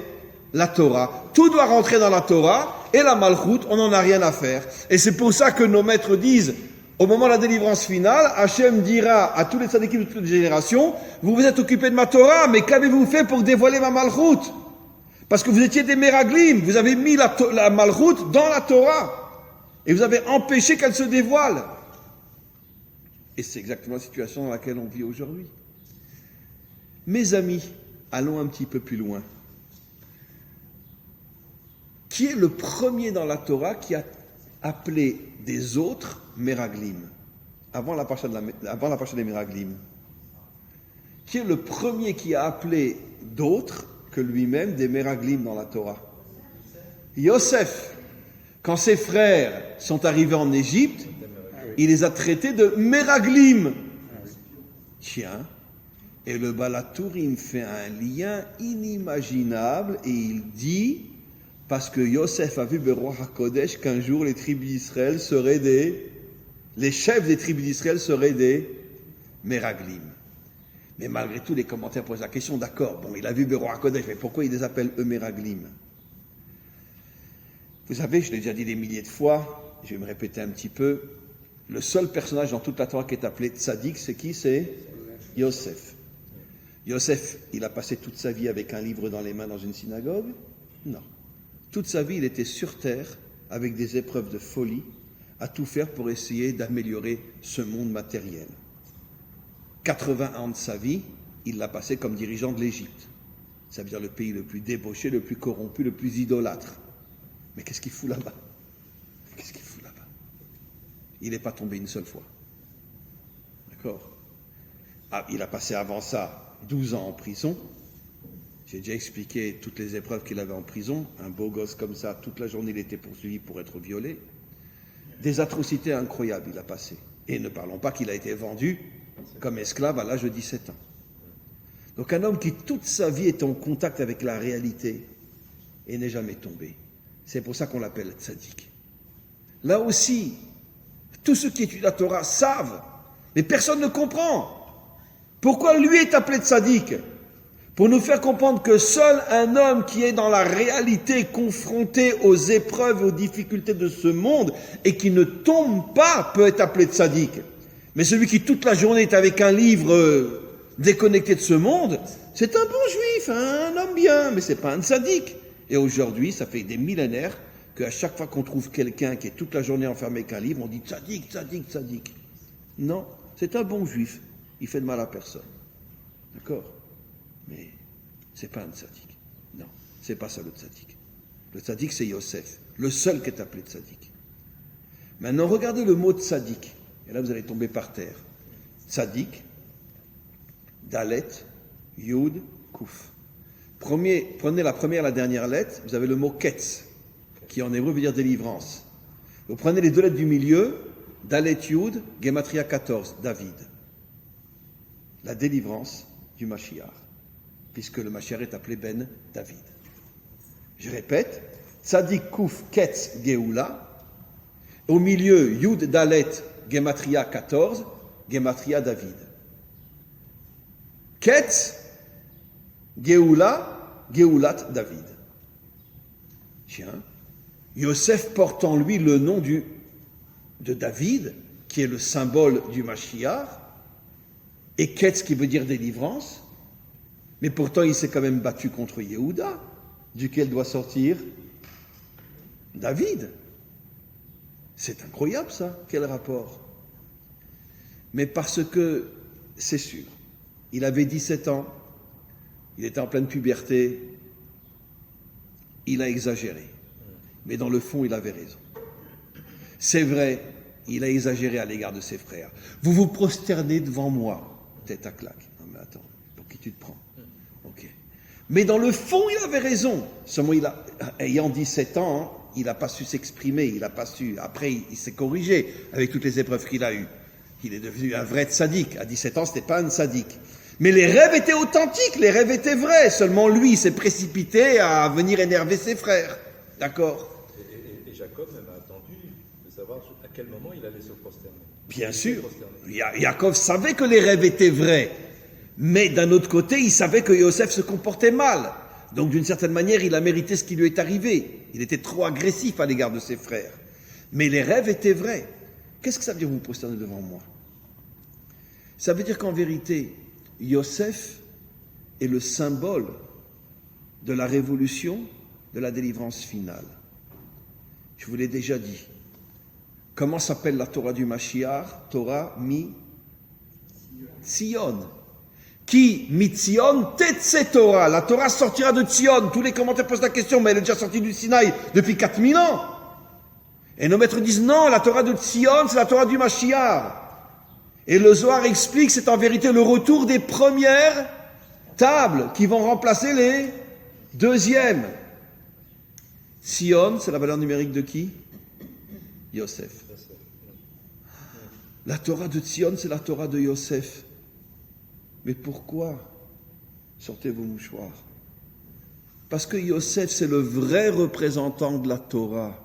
la Torah. Tout doit rentrer dans la Torah, et la Malchut, on n'en a rien à faire. Et c'est pour ça que nos maîtres disent, au moment de la délivrance finale, Hachem dira à tous les tzadikim de toutes les générations, vous vous êtes occupés de ma Torah, mais qu'avez-vous fait pour dévoiler ma Malchut? Parce que vous étiez des Meraglim, vous avez mis la Malchut dans la Torah, et vous avez empêché qu'elle se dévoile. Et c'est exactement la situation dans laquelle on vit aujourd'hui. Mes amis, allons un petit peu plus loin. Qui est le premier dans la Torah qui a appelé des autres Meraglim, avant la paracha des Meraglim? Qui est le premier qui a appelé d'autres que lui-même des Meraglim dans la Torah? Yosef. Quand ses frères sont arrivés en Égypte, il les a traités de Meraglim. Tiens, et le Balatourim fait un lien inimaginable et il dit, parce que Yosef a vu Beroach HaKodesh qu'un jour les tribus d'Israël seraient les chefs des tribus d'Israël seraient des Meraglim. Mais malgré tout, les commentaires posent la question, d'accord, bon, il a vu Beroach HaKodesh, mais pourquoi il les appelle eux Meraglim? Vous savez, je l'ai déjà dit des milliers de fois, je vais me répéter un petit peu, le seul personnage dans toute la Torah qui est appelé Tzadik, c'est qui? C'est Yosef. Yosef, il a passé toute sa vie avec un livre dans les mains dans une synagogue? Non. Toute sa vie, il était sur terre, avec des épreuves de folie, à tout faire pour essayer d'améliorer ce monde matériel. 80 ans de sa vie, il l'a passé comme dirigeant de l'Égypte. Ça veut dire le pays le plus débauché, le plus corrompu, le plus idolâtre. Mais qu'est-ce qu'il fout là-bas? Qu'est-ce qu'il fout là-bas? Il n'est pas tombé une seule fois. D'accord? Ah, il a passé avant ça 12 ans en prison. J'ai déjà expliqué toutes les épreuves qu'il avait en prison. Un beau gosse comme ça, toute la journée il était poursuivi pour être violé. Des atrocités incroyables il a passé. Et ne parlons pas qu'il a été vendu comme esclave à l'âge de 17 ans. Donc un homme qui toute sa vie est en contact avec la réalité et n'est jamais tombé. C'est pour ça qu'on l'appelle tzaddik. Là aussi, tous ceux qui étudient la Torah savent, mais personne ne comprend. Pourquoi lui est appelé tzaddik? Pour nous faire comprendre que seul un homme qui est dans la réalité confronté aux épreuves, aux difficultés de ce monde et qui ne tombe pas peut être appelé tzaddik. Mais celui qui toute la journée est avec un livre déconnecté de ce monde, c'est un bon juif, un homme bien, mais c'est pas un tzaddik. Et aujourd'hui, ça fait des millénaires qu'à chaque fois qu'on trouve quelqu'un qui est toute la journée enfermé avec un livre, on dit tzaddik, tzaddik, tzaddik. Non, c'est un bon juif. Il fait de mal à personne. D'accord? Mais c'est pas un tzaddik. Non, c'est pas ça le tzaddik. Le tzaddik, c'est Yosef, le seul qui est appelé tzaddik. Maintenant, regardez le mot tzaddik. Et là, vous allez tomber par terre. Tzaddik, Dalet, Yud, Kouf. Prenez la première et la dernière lettre, vous avez le mot Ketz, qui en hébreu veut dire délivrance. Vous prenez les deux lettres du milieu, Dalet, Yud, Gematria 14, David. La délivrance du Mashiach, puisque le Mashiach est appelé Ben David. Je répète, Tzadik Kouf Ketz Geoula, au milieu Yud Dalet Gematria 14, Gematria David. Ketz Geoula, Geulat David. Tiens, Yosef porte en lui le nom de David, qui est le symbole du Mashiach, et Ketz qui veut dire délivrance, mais pourtant il s'est quand même battu contre Yehuda, duquel doit sortir David. C'est incroyable ça, quel rapport. Mais parce que, c'est sûr, il avait 17 ans, il était en pleine puberté, il a exagéré. Mais dans le fond, il avait raison. C'est vrai, il a exagéré à l'égard de ses frères. Vous vous prosternez devant moi, tête à claque. Non mais attends, pour qui tu te prends? Ok. Mais dans le fond, il avait raison. Seulement, ayant 17 ans, hein, il n'a pas su s'exprimer, il n'a pas su. Après, il s'est corrigé avec toutes les épreuves qu'il a eues. Il est devenu un vrai tzaddik. À 17 ans, ce n'était pas un tzaddik. Mais les rêves étaient authentiques, les rêves étaient vrais. Seulement lui, s'est précipité à venir énerver ses frères. D'accord? Et Jacob même a attendu de savoir à quel moment il allait se prosterner. Bien sûr. Yaakov savait que les rêves étaient vrais. Mais d'un autre côté, il savait que Yosef se comportait mal. Donc d'une certaine manière, il a mérité ce qui lui est arrivé. Il était trop agressif à l'égard de ses frères. Mais les rêves étaient vrais. Qu'est-ce que ça veut dire vous prosterner devant moi? Ça veut dire qu'en vérité, Yosef est le symbole de la révolution, de la délivrance finale. Je vous l'ai déjà dit. Comment s'appelle la Torah du Mashiach? Torah mi Tzion. Qui Mitzion Tetse Torah. La Torah sortira de Tzion. Tous les commentaires posent la question, mais elle est déjà sortie du Sinaï depuis 4000 ans. Et nos maîtres disent non, la Torah de Tzion, c'est la Torah du Mashiach. Et le Zohar explique, c'est en vérité le retour des premières tables qui vont remplacer les deuxièmes. Tzion, c'est la valeur numérique de qui? Yosef. La Torah de Tzion, c'est la Torah de Yosef. Mais pourquoi? Sortez vos mouchoirs. Parce que Yosef, c'est le vrai représentant de la Torah.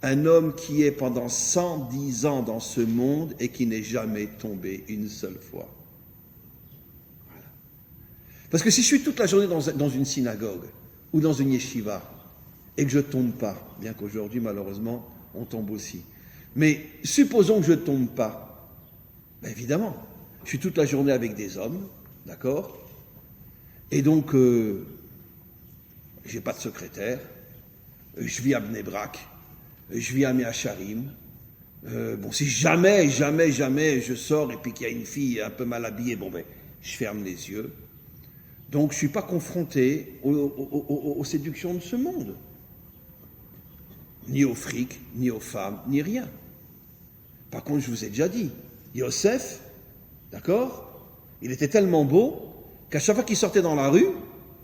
Un homme qui est pendant 110 ans dans ce monde et qui n'est jamais tombé une seule fois. Voilà. Parce que si je suis toute la journée dans une synagogue ou dans une yeshiva et que je ne tombe pas, bien qu'aujourd'hui, malheureusement, on tombe aussi. Mais supposons que je ne tombe pas. Ben évidemment, je suis toute la journée avec des hommes, d'accord? Et donc, je n'ai pas de secrétaire, je vis à Bnei Brak, je vis à Meacharim. Bon, si jamais je sors et puis qu'il y a une fille un peu mal habillée, bon ben, je ferme les yeux. Donc, je ne suis pas confronté aux séductions de ce monde. Ni au fric, ni aux femmes, ni rien. Par contre, je vous ai déjà dit, Yosef, d'accord, il était tellement beau qu'à chaque fois qu'il sortait dans la rue,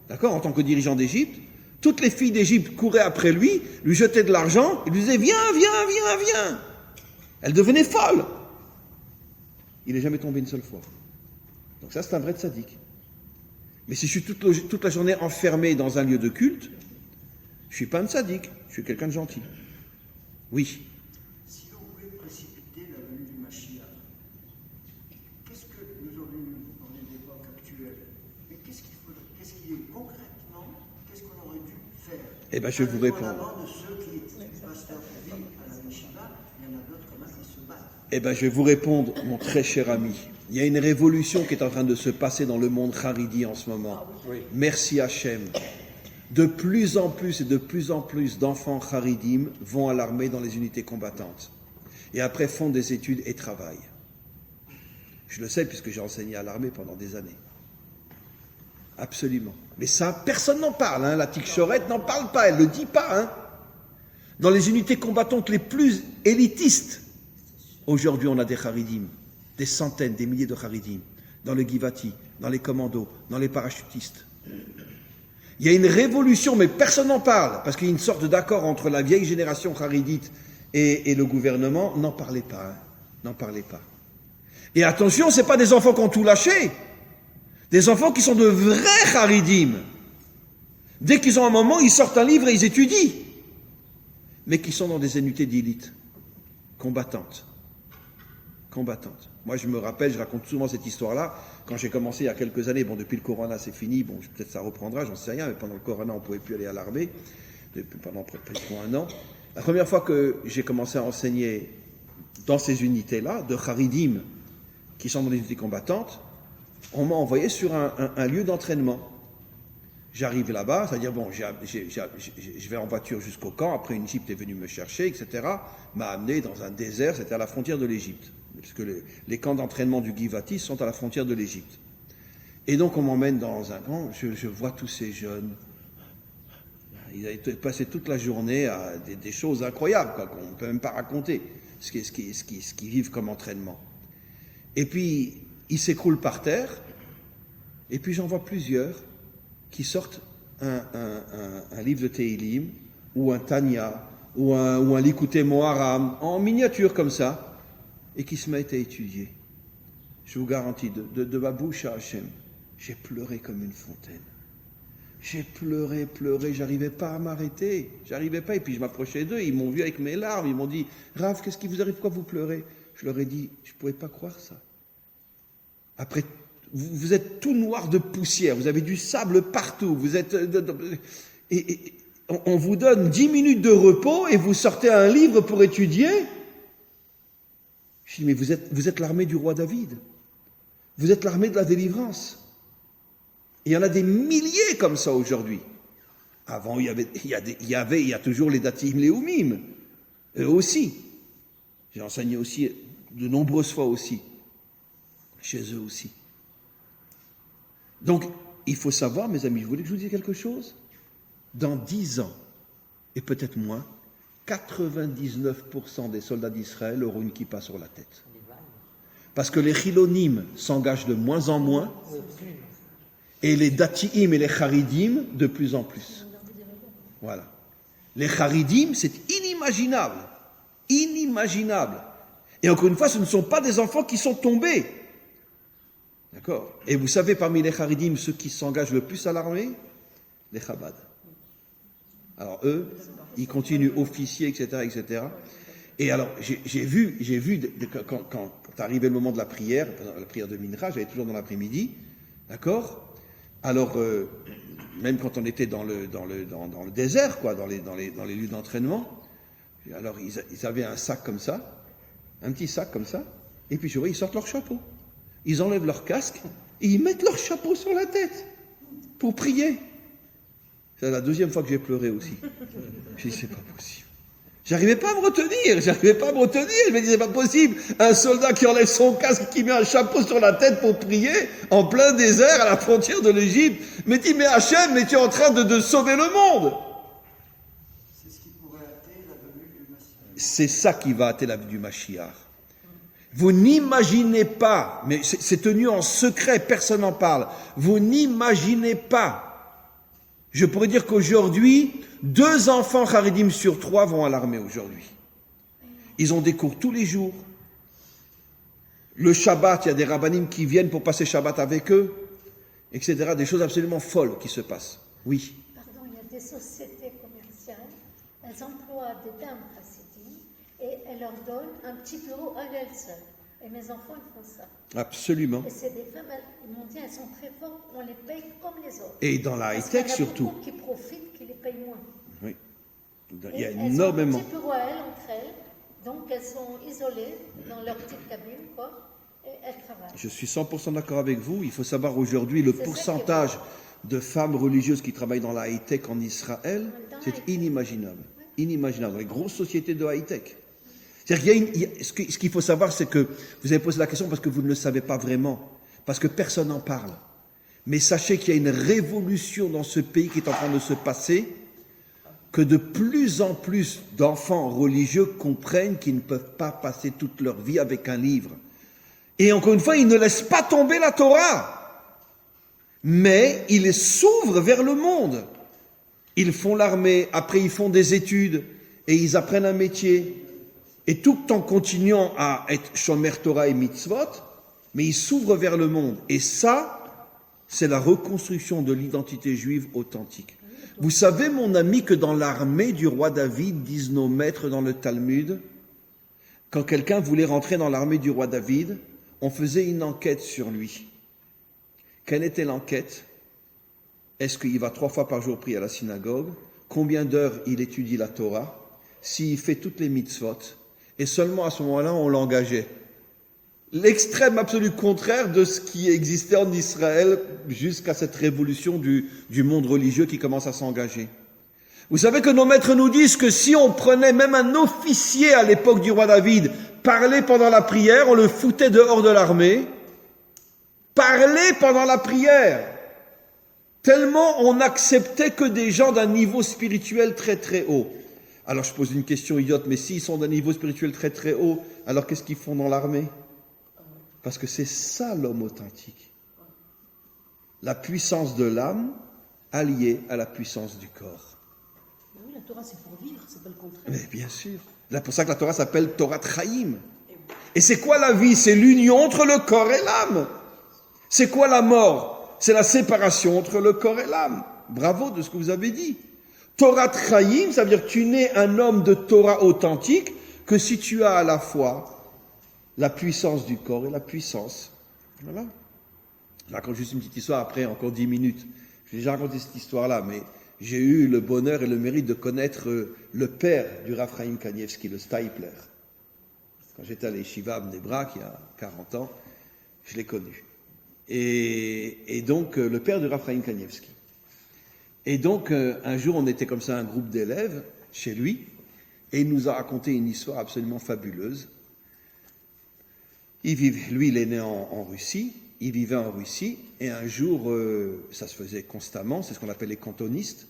d'accord, en tant que dirigeant d'Égypte, toutes les filles d'Égypte couraient après lui jetaient de l'argent, et lui disaient « Viens, viens, viens, viens !» Elle devenait folle. Il n'est jamais tombé une seule fois. Donc ça, c'est un vrai tzaddik. Mais si je suis toute la journée enfermé dans un lieu de culte, je ne suis pas un tzaddik, je suis quelqu'un de gentil. Oui. Si on pouvait précipiter la venue du Mashiach, qu'est-ce que nous aurions Eh bien, je vais vous répondre. De ceux qui passent leur vie à la Yeshiva, il y en a d'autres quand même qui se battent. Eh bien, je vais vous répondre, mon très cher ami. Il y a une révolution qui est en train de se passer dans le monde haridi en ce moment. Oui. Merci Hachem. De plus en plus et de plus en plus d'enfants haridim vont à l'armée dans les unités combattantes. Et après font des études et travaillent. Je le sais puisque j'ai enseigné à l'armée pendant des années. Absolument. Mais ça, personne n'en parle. Hein. La Tikchorette n'en parle pas, elle ne le dit pas. Hein. Dans les unités combattantes les plus élitistes, aujourd'hui on a des haridim, des centaines, des milliers de haridim, dans le Givati, dans les commandos, dans les parachutistes. Il y a une révolution, mais personne n'en parle, parce qu'il y a une sorte d'accord entre la vieille génération haridite et le gouvernement. N'en parlez pas, hein. N'en parlez pas. Et attention, ce n'est pas des enfants qui ont tout lâché, des enfants qui sont de vrais haridim. Dès qu'ils ont un moment, ils sortent un livre et ils étudient, mais qui sont dans des unités d'élite, combattantes. Moi, je me rappelle, je raconte souvent cette histoire-là, quand j'ai commencé il y a quelques années, bon, depuis le Corona, c'est fini, bon, peut-être ça reprendra, j'en sais rien, mais pendant le Corona, on ne pouvait plus aller à l'armée, pendant pratiquement un an. La première fois que j'ai commencé à enseigner dans ces unités-là, de Haridim, qui sont dans les unités combattantes, on m'a envoyé sur un lieu d'entraînement. J'arrive là-bas, c'est-à-dire, bon, je vais en voiture jusqu'au camp, après une Égypte est venue me chercher, etc., m'a amené dans un désert, c'était à la frontière de l'Égypte. Parce que les camps d'entraînement du Givati sont à la frontière de l'Égypte. Et donc on m'emmène dans un camp, je vois tous ces jeunes. Ils avaient passé toute la journée à des choses incroyables, quoi, qu'on ne peut même pas raconter, ce qu'ils vivent comme entraînement. Et puis, ils s'écroulent par terre, et puis j'en vois plusieurs qui sortent un livre de Teilim, ou un Tanya, ou un Likutei Moharam, en miniature comme ça, et qui se mettent à étudier. Je vous garantis, de ma bouche à Hachem, j'ai pleuré comme une fontaine. J'ai pleuré, j'arrivais pas à m'arrêter. J'arrivais pas, et puis je m'approchais d'eux, ils m'ont vu avec mes larmes, ils m'ont dit « Rav, qu'est-ce qui vous arrive, pourquoi vous pleurez ?» Je leur ai dit « Je ne pouvais pas croire ça. » Après, vous êtes tout noir de poussière, vous avez du sable partout, vous êtes... Et on vous donne 10 minutes de repos, et vous sortez un livre pour étudier. Je dis, mais vous êtes l'armée du roi David. Vous êtes l'armée de la délivrance. Et il y en a des milliers comme ça aujourd'hui. Avant, il y a toujours les Datim Léoumim. Eux aussi. J'ai enseigné aussi de nombreuses fois aussi. Chez eux aussi. Donc, il faut savoir, mes amis, je voulais que je vous dise quelque chose. Dans 10 ans, et peut-être moins, 99% des soldats d'Israël auront une kippa sur la tête. Parce que les chilonim s'engagent de moins en moins, et les datiim et les charidim de plus en plus. Voilà. Les charidim, c'est inimaginable. Inimaginable. Et encore une fois, ce ne sont pas des enfants qui sont tombés. D'accord ? Et vous savez, parmi les charidim, ceux qui s'engagent le plus à l'armée, les Chabad. Alors eux, ils continuent officiers, etc. Et alors, j'ai vu quand arrivait le moment de la prière de Minra, j'allais toujours dans l'après-midi, d'accord ? Alors, même quand on était dans le désert, quoi, dans les lieux d'entraînement, alors ils avaient un sac comme ça, un petit sac comme ça, et puis je vois, ils sortent leur chapeau. Ils enlèvent leur casque, et ils mettent leur chapeau sur la tête, pour prier. C'est la deuxième fois que j'ai pleuré aussi. J'ai dit, c'est pas possible. J'arrivais pas à me retenir. Je me disais, c'est pas possible. Un soldat qui enlève son casque, qui met un chapeau sur la tête pour prier, en plein désert, à la frontière de l'Égypte, me dit, mais Hachem, mais tu es en train de sauver le monde. C'est ce qui pourrait hâter la venue du Mashiach. C'est ça qui va hâter la venue du Mashiach. Vous n'imaginez pas, mais c'est tenu en secret, personne n'en parle. Vous n'imaginez pas. Je pourrais dire qu'aujourd'hui, 2 enfants Haridim sur 3 vont à l'armée aujourd'hui. Ils ont des cours tous les jours. Le Shabbat, il y a des rabbanim qui viennent pour passer Shabbat avec eux, etc. Des choses absolument folles qui se passent. Oui. Pardon, il y a des sociétés commerciales, elles emploient des dames chassidim et elles leur donnent un petit bureau à elles seules. Et mes enfants, ils font ça. Absolument. Et c'est des femmes, ils m'ont dit, elles sont très fortes, on les paye comme les autres. Et dans la high-tech surtout. Parce qu'il y en a beaucoup qui profitent, qui les payent moins. Oui. Il Et y a elles ont énormément. un petit bureau à elles, entre elles, donc elles sont isolées dans leur petite cabine, quoi, et elles travaillent. Je suis 100% d'accord avec vous. Il faut savoir aujourd'hui le C'est ça qui est pourcentage de femmes religieuses qui travaillent dans la high-tech en Israël, Dans la c'est high-tech. inimaginable. Inimaginable. Dans les grosses sociétés de high-tech. C'est-à-dire ce qu'il faut savoir, c'est que vous avez posé la question parce que vous ne le savez pas vraiment, parce que personne n'en parle. Mais sachez qu'il y a une révolution dans ce pays qui est en train de se passer, que de plus en plus d'enfants religieux comprennent qu'ils ne peuvent pas passer toute leur vie avec un livre. Et encore une fois, ils ne laissent pas tomber la Torah, mais ils s'ouvrent vers le monde. Ils font l'armée, après ils font des études, et ils apprennent un métier. Et tout en continuant à être Shomer Torah et Mitzvot, mais ils s'ouvrent vers le monde. Et ça, c'est la reconstruction de l'identité juive authentique. Vous savez, mon ami, que dans l'armée du roi David, disent nos maîtres dans le Talmud, quand quelqu'un voulait rentrer dans l'armée du roi David, on faisait une enquête sur lui. Quelle était l'enquête? Est-ce qu'il va 3 fois par jour prier à la synagogue? Combien d'heures il étudie la Torah? S'il fait toutes les mitzvot? Et seulement à ce moment-là, on l'engageait. L'extrême absolu contraire de ce qui existait en Israël jusqu'à cette révolution du monde religieux qui commence à s'engager. Vous savez que nos maîtres nous disent que si on prenait même un officier à l'époque du roi David, parler pendant la prière, on le foutait dehors de l'armée. Parler pendant la prière. Tellement on n'acceptait que des gens d'un niveau spirituel très très haut. Alors je pose une question idiote, mais s'ils sont d'un niveau spirituel très très haut, alors qu'est-ce qu'ils font dans l'armée? Parce que c'est ça l'homme authentique. La puissance de l'âme alliée à la puissance du corps. Oui, la Torah c'est pour vivre, c'est pas le contraire. Mais bien sûr. C'est pour ça que la Torah s'appelle Torah Chaim. Et c'est quoi la vie? C'est l'union entre le corps et l'âme. C'est quoi la mort? C'est la séparation entre le corps et l'âme. Bravo de ce que vous avez dit. Torah Chaim, ça veut dire que tu n'es un homme de Torah authentique que si tu as à la fois la puissance du corps et la puissance. Voilà. Je raconte juste une petite histoire, après encore 10 minutes. J'ai déjà raconté cette histoire-là, mais j'ai eu le bonheur et le mérite de connaître le père du Rav Chaim Kanievski, le Stipler. Quand j'étais à l'Yeshiva à Bnei Brak, il y a 40 ans, je l'ai connu. Et donc, le père du Rav Chaim Kanievski. Et donc, un jour, on était comme ça, un groupe d'élèves, chez lui, et il nous a raconté une histoire absolument fabuleuse. Lui, il est né en Russie, il vivait en Russie, et un jour, ça se faisait constamment, c'est ce qu'on appelle les cantonistes.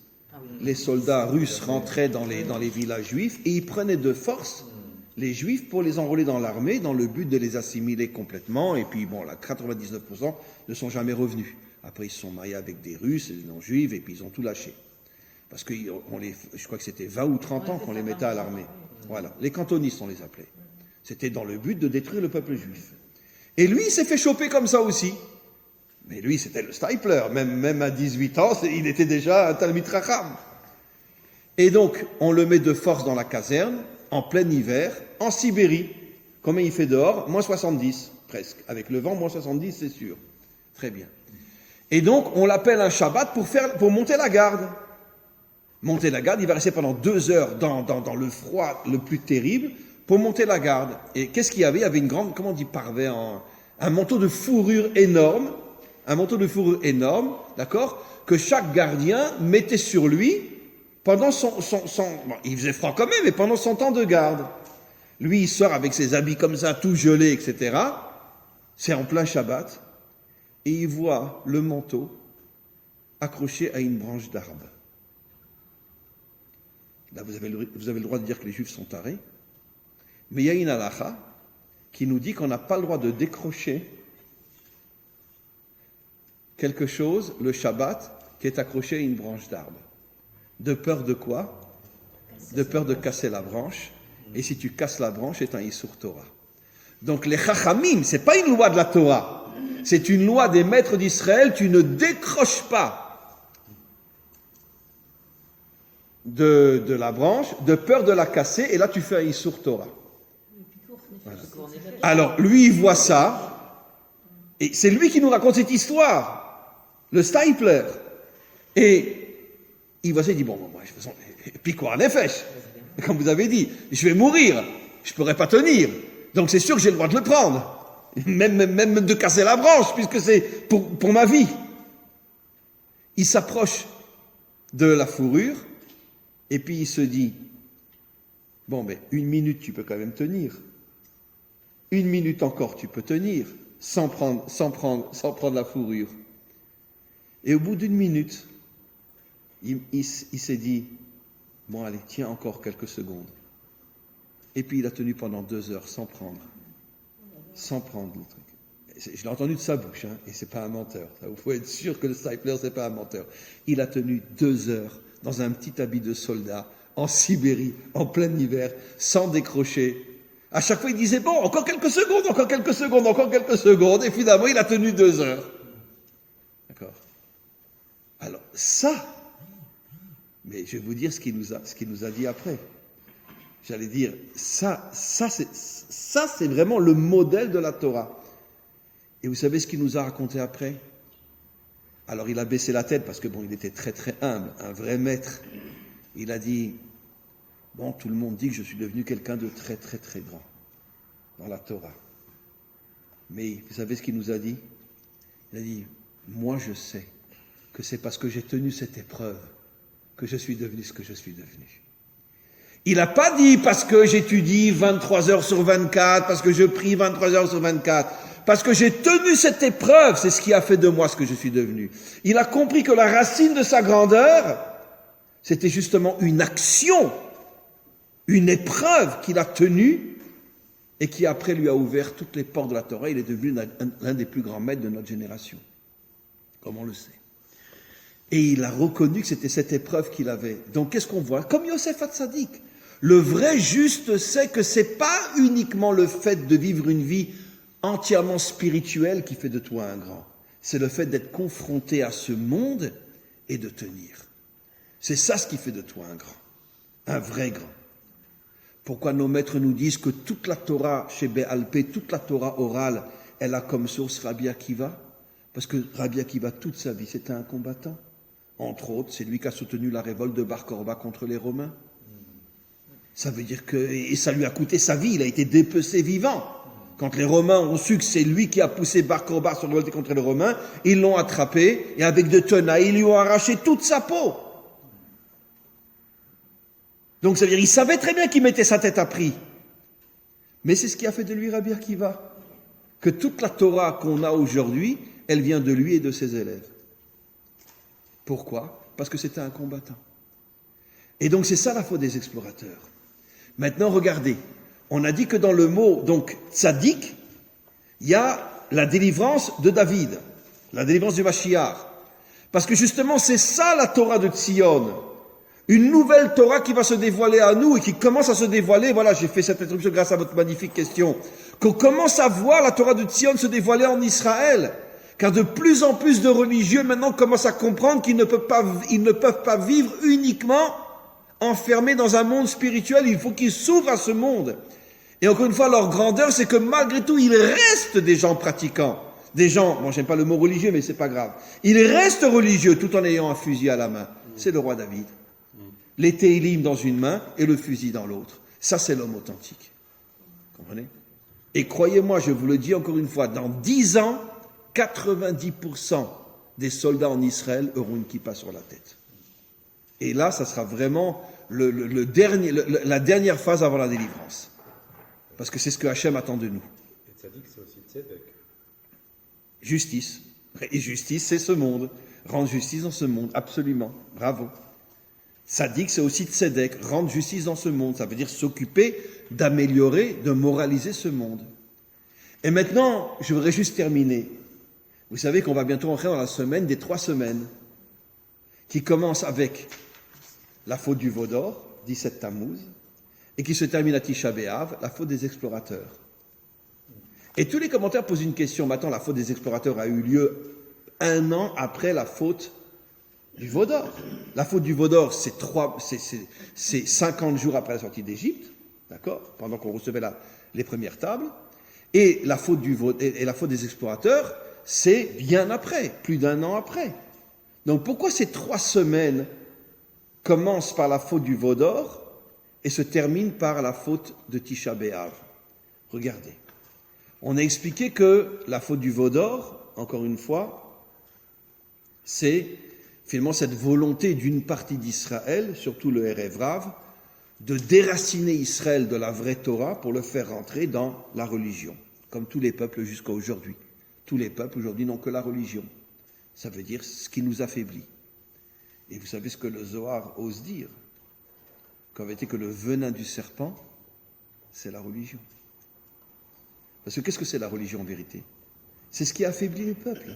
Les soldats russes rentraient dans les villages juifs, et ils prenaient de force les juifs pour les enrôler dans l'armée, dans le but de les assimiler complètement, et puis bon, là, 99% ne sont jamais revenus. Après, ils se sont mariés avec des Russes, des non-juifs, et puis ils ont tout lâché. Parce que je crois que c'était 20 ou 30 ans qu'on les mettait à l'armée. Voilà, les cantonistes, on les appelait. C'était dans le but de détruire le peuple juif. Et lui, il s'est fait choper comme ça aussi. Mais lui, c'était le Stipler. Même à 18 ans, il était déjà un Talmid Chacham. Et donc, on le met de force dans la caserne, en plein hiver, en Sibérie. Combien il fait dehors? Moins 70, presque. Avec le vent, moins 70, c'est sûr. Très bien. Et donc, on l'appelle un Shabbat pour monter la garde. Monter la garde, il va rester pendant 2 heures dans le froid le plus terrible pour monter la garde. Et qu'est-ce qu'il y avait? Il y avait une grande, comment on dit parvet, un manteau de fourrure énorme, d'accord, que chaque gardien mettait sur lui pendant bon, il faisait froid quand même, mais pendant son temps de garde. Lui, il sort avec ses habits comme ça, tout gelés, etc. C'est en plein Shabbat. Et il voit le manteau accroché à une branche d'arbre. Là, vous avez le droit de dire que les Juifs sont tarés. Mais il y a une halakha qui nous dit qu'on n'a pas le droit de décrocher quelque chose, le Shabbat, qui est accroché à une branche d'arbre. De peur de quoi? De peur de casser la branche. Et si tu casses la branche, c'est un Issur Torah. Donc les Chachamim, c'est pas une loi de la Torah. C'est une loi des maîtres d'Israël. Tu ne décroches pas de la branche, de peur de la casser, et là tu fais un Issur Torah. Voilà. Alors, lui, il voit ça, et c'est lui qui nous raconte cette histoire, le Stipler. Et il voit ça, il dit, bon, moi, de toute façon, puis quoi, les fèches, comme vous avez dit, je vais mourir, je ne pourrai pas tenir, donc c'est sûr que j'ai le droit de le prendre, même de casser la branche, puisque c'est pour ma vie. Il s'approche de la fourrure, et puis il se dit, bon, mais 1 minute, tu peux quand même tenir. 1 minute encore, tu peux tenir, sans prendre la fourrure. Et au bout d'1 minute, il s'est dit, bon, allez, tiens encore quelques secondes. Et puis il a tenu pendant 2 heures, sans prendre le truc. Je l'ai entendu de sa bouche, hein, et c'est pas un menteur. Vous pouvez être sûr que le Steipler, c'est pas un menteur. Il a tenu 2 heures dans un petit habit de soldat, en Sibérie, en plein hiver, sans décrocher. À chaque fois, il disait, bon, encore quelques secondes, encore quelques secondes, encore quelques secondes, et finalement, il a tenu 2 heures. D'accord? Alors, ça, mais je vais vous dire ce qu'il nous a dit après. J'allais dire, ça c'est vraiment le modèle de la Torah. Et vous savez ce qu'il nous a raconté après? Alors, il a baissé la tête, parce que bon, il était très très humble, un vrai maître. Il a dit, bon, tout le monde dit que je suis devenu quelqu'un de très très très grand dans la Torah. Mais vous savez ce qu'il nous a dit? Il a dit, moi je sais que c'est parce que j'ai tenu cette épreuve que je suis devenu ce que je suis devenu. Il n'a pas dit parce que j'étudie 23 heures sur 24, parce que je prie 23 heures sur 24, parce que j'ai tenu cette épreuve, c'est ce qui a fait de moi ce que je suis devenu. Il a compris que la racine de sa grandeur, c'était justement une action, une épreuve qu'il a tenue et qui après lui a ouvert toutes les portes de la Torah. Il est devenu l'un des plus grands maîtres de notre génération, comme on le sait. Et il a reconnu que c'était cette épreuve qu'il avait. Donc qu'est-ce qu'on voit? Comme Yosef Hatzadik, le vrai juste sait que c'est pas uniquement le fait de vivre une vie entièrement spirituelle qui fait de toi un grand. C'est le fait d'être confronté à ce monde et de tenir. C'est ça ce qui fait de toi un grand, un vrai grand. Pourquoi nos maîtres nous disent que toute la Torah chez Bé'al Pé, toute la Torah orale, elle a comme source Rabbi Akiva? Parce que Rabbi Akiva, toute sa vie, c'était un combattant. Entre autres, c'est lui qui a soutenu la révolte de Bar Korba contre les Romains. Ça veut dire que, et ça lui a coûté sa vie, il a été dépecé vivant. Quand les Romains ont su que c'est lui qui a poussé Bar Korba à se révolter contre les Romains, ils l'ont attrapé, et avec de tenailles, ils lui ont arraché toute sa peau. Donc ça veut dire, il savait très bien qu'il mettait sa tête à prix. Mais c'est ce qui a fait de lui Rabbi Akiva. Que toute la Torah qu'on a aujourd'hui, elle vient de lui et de ses élèves. Pourquoi? Parce que c'était un combattant. Et donc c'est ça la faute des explorateurs. Maintenant regardez, on a dit que dans le mot donc tzaddik, il y a la délivrance de David, la délivrance du Mashiach. Parce que justement c'est ça la Torah de Tzion. Une nouvelle Torah qui va se dévoiler à nous et qui commence à se dévoiler. Voilà, j'ai fait cette introduction grâce à votre magnifique question. Qu'on commence à voir la Torah de Tzion se dévoiler en Israël. Car de plus en plus de religieux maintenant commencent à comprendre qu'ils ne peuvent pas vivre uniquement enfermés dans un monde spirituel. Il faut qu'ils s'ouvrent à ce monde. Et encore une fois, leur grandeur, c'est que malgré tout, il reste des gens pratiquants. Des gens, bon, j'aime pas le mot religieux, mais c'est pas grave. Ils restent religieux tout en ayant un fusil à la main. C'est le roi David. Les Télim dans une main et le fusil dans l'autre. Ça, c'est l'homme authentique. Comprenez? Et croyez-moi, je vous le dis encore une fois, dans 10 ans, 90% des soldats en Israël auront une kippa sur la tête. Et là, ça sera vraiment la dernière phase avant la délivrance. Parce que c'est ce que Hachem attend de nous. Et tzaddik, c'est aussi tzedek. Justice. Et justice, c'est ce monde. Rendre justice dans ce monde, absolument. Bravo. Tzaddik, c'est aussi tzedek, rendre justice dans ce monde. Ça veut dire s'occuper d'améliorer, de moraliser ce monde. Et maintenant, je voudrais juste terminer. Vous savez qu'on va bientôt entrer dans la semaine des 3 semaines, qui commence avec la faute du veau d'or, 17 Tammuz, et qui se termine à Tisha B'Av, la faute des explorateurs. Et tous les commentaires posent une question. Maintenant, la faute des explorateurs a eu lieu 1 an après la faute du veau d'or. La faute du veau d'or, c'est 50 jours après la sortie d'Égypte, d'accord, pendant qu'on recevait les premières tables. Et la faute des explorateurs, c'est bien après, plus d'1 an après. Donc pourquoi ces 3 semaines commence par la faute du veau d'or et se termine par la faute de Tisha B'Av. Regardez. On a expliqué que la faute du veau d'or, encore une fois, c'est finalement cette volonté d'une partie d'Israël, surtout le Erev Rav, de déraciner Israël de la vraie Torah pour le faire rentrer dans la religion, comme tous les peuples jusqu'à aujourd'hui. Tous les peuples aujourd'hui n'ont que la religion. Ça veut dire ce qui nous affaiblit. Et vous savez ce que le Zohar ose dire, qu'en vérité que le venin du serpent, c'est la religion. Parce que qu'est-ce que c'est la religion en vérité? C'est ce qui affaiblit les peuples.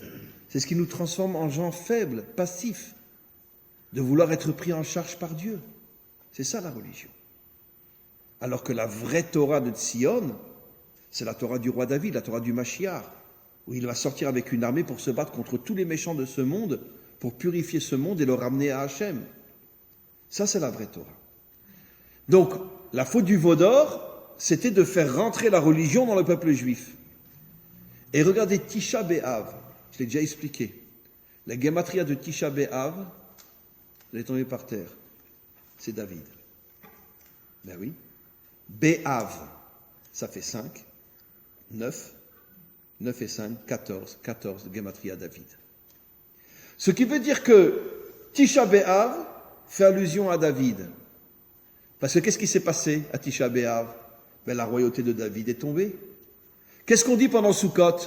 C'est ce qui nous transforme en gens faibles, passifs, de vouloir être pris en charge par Dieu. C'est ça la religion. Alors que la vraie Torah de Tzion, c'est la Torah du roi David, la Torah du Mashiach, où il va sortir avec une armée pour se battre contre tous les méchants de ce monde, pour purifier ce monde et le ramener à Hachem. Ça, c'est la vraie Torah. Donc, la faute du veau d'or, c'était de faire rentrer la religion dans le peuple juif. Et regardez Tisha B'Av, je l'ai déjà expliqué. La gematria de Tisha B'Av, elle est tombée par terre. C'est David. Ben oui. B'Av, ça fait 5, 9 et 5, 14 gematria David. Ce qui veut dire que Tisha B'Av fait allusion à David. Parce que qu'est-ce qui s'est passé à Tisha B'Av? Ben, la royauté de David est tombée. Qu'est-ce qu'on dit pendant Sukkot?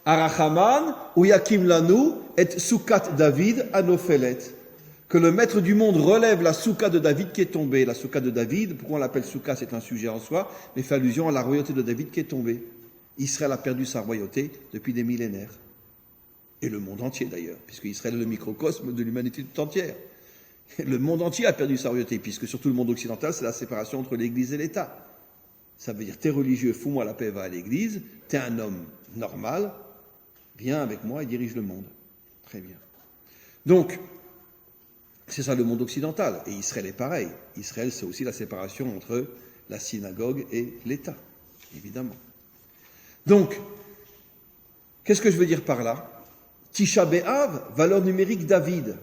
Arachaman ou Yakim Lanu et Sukkat David Anofelet. Que le maître du monde relève la Soukha de David qui est tombée. La Soukha de David, pourquoi on l'appelle Soukha, c'est un sujet en soi, mais fait allusion à la royauté de David qui est tombée. Israël a perdu sa royauté depuis des millénaires. Et le monde entier d'ailleurs, puisque Israël est le microcosme de l'humanité tout entière. Le monde entier a perdu sa royauté, puisque surtout le monde occidental, c'est la séparation entre l'Église et l'État. Ça veut dire, t'es religieux, fous-moi la paix, va à l'Église, t'es un homme normal, viens avec moi et dirige le monde. Très bien. Donc, c'est ça le monde occidental, et Israël est pareil. Israël, c'est aussi la séparation entre la synagogue et l'État, évidemment. Donc, qu'est-ce que je veux dire par là? Tisha B'Av, valeur numérique David.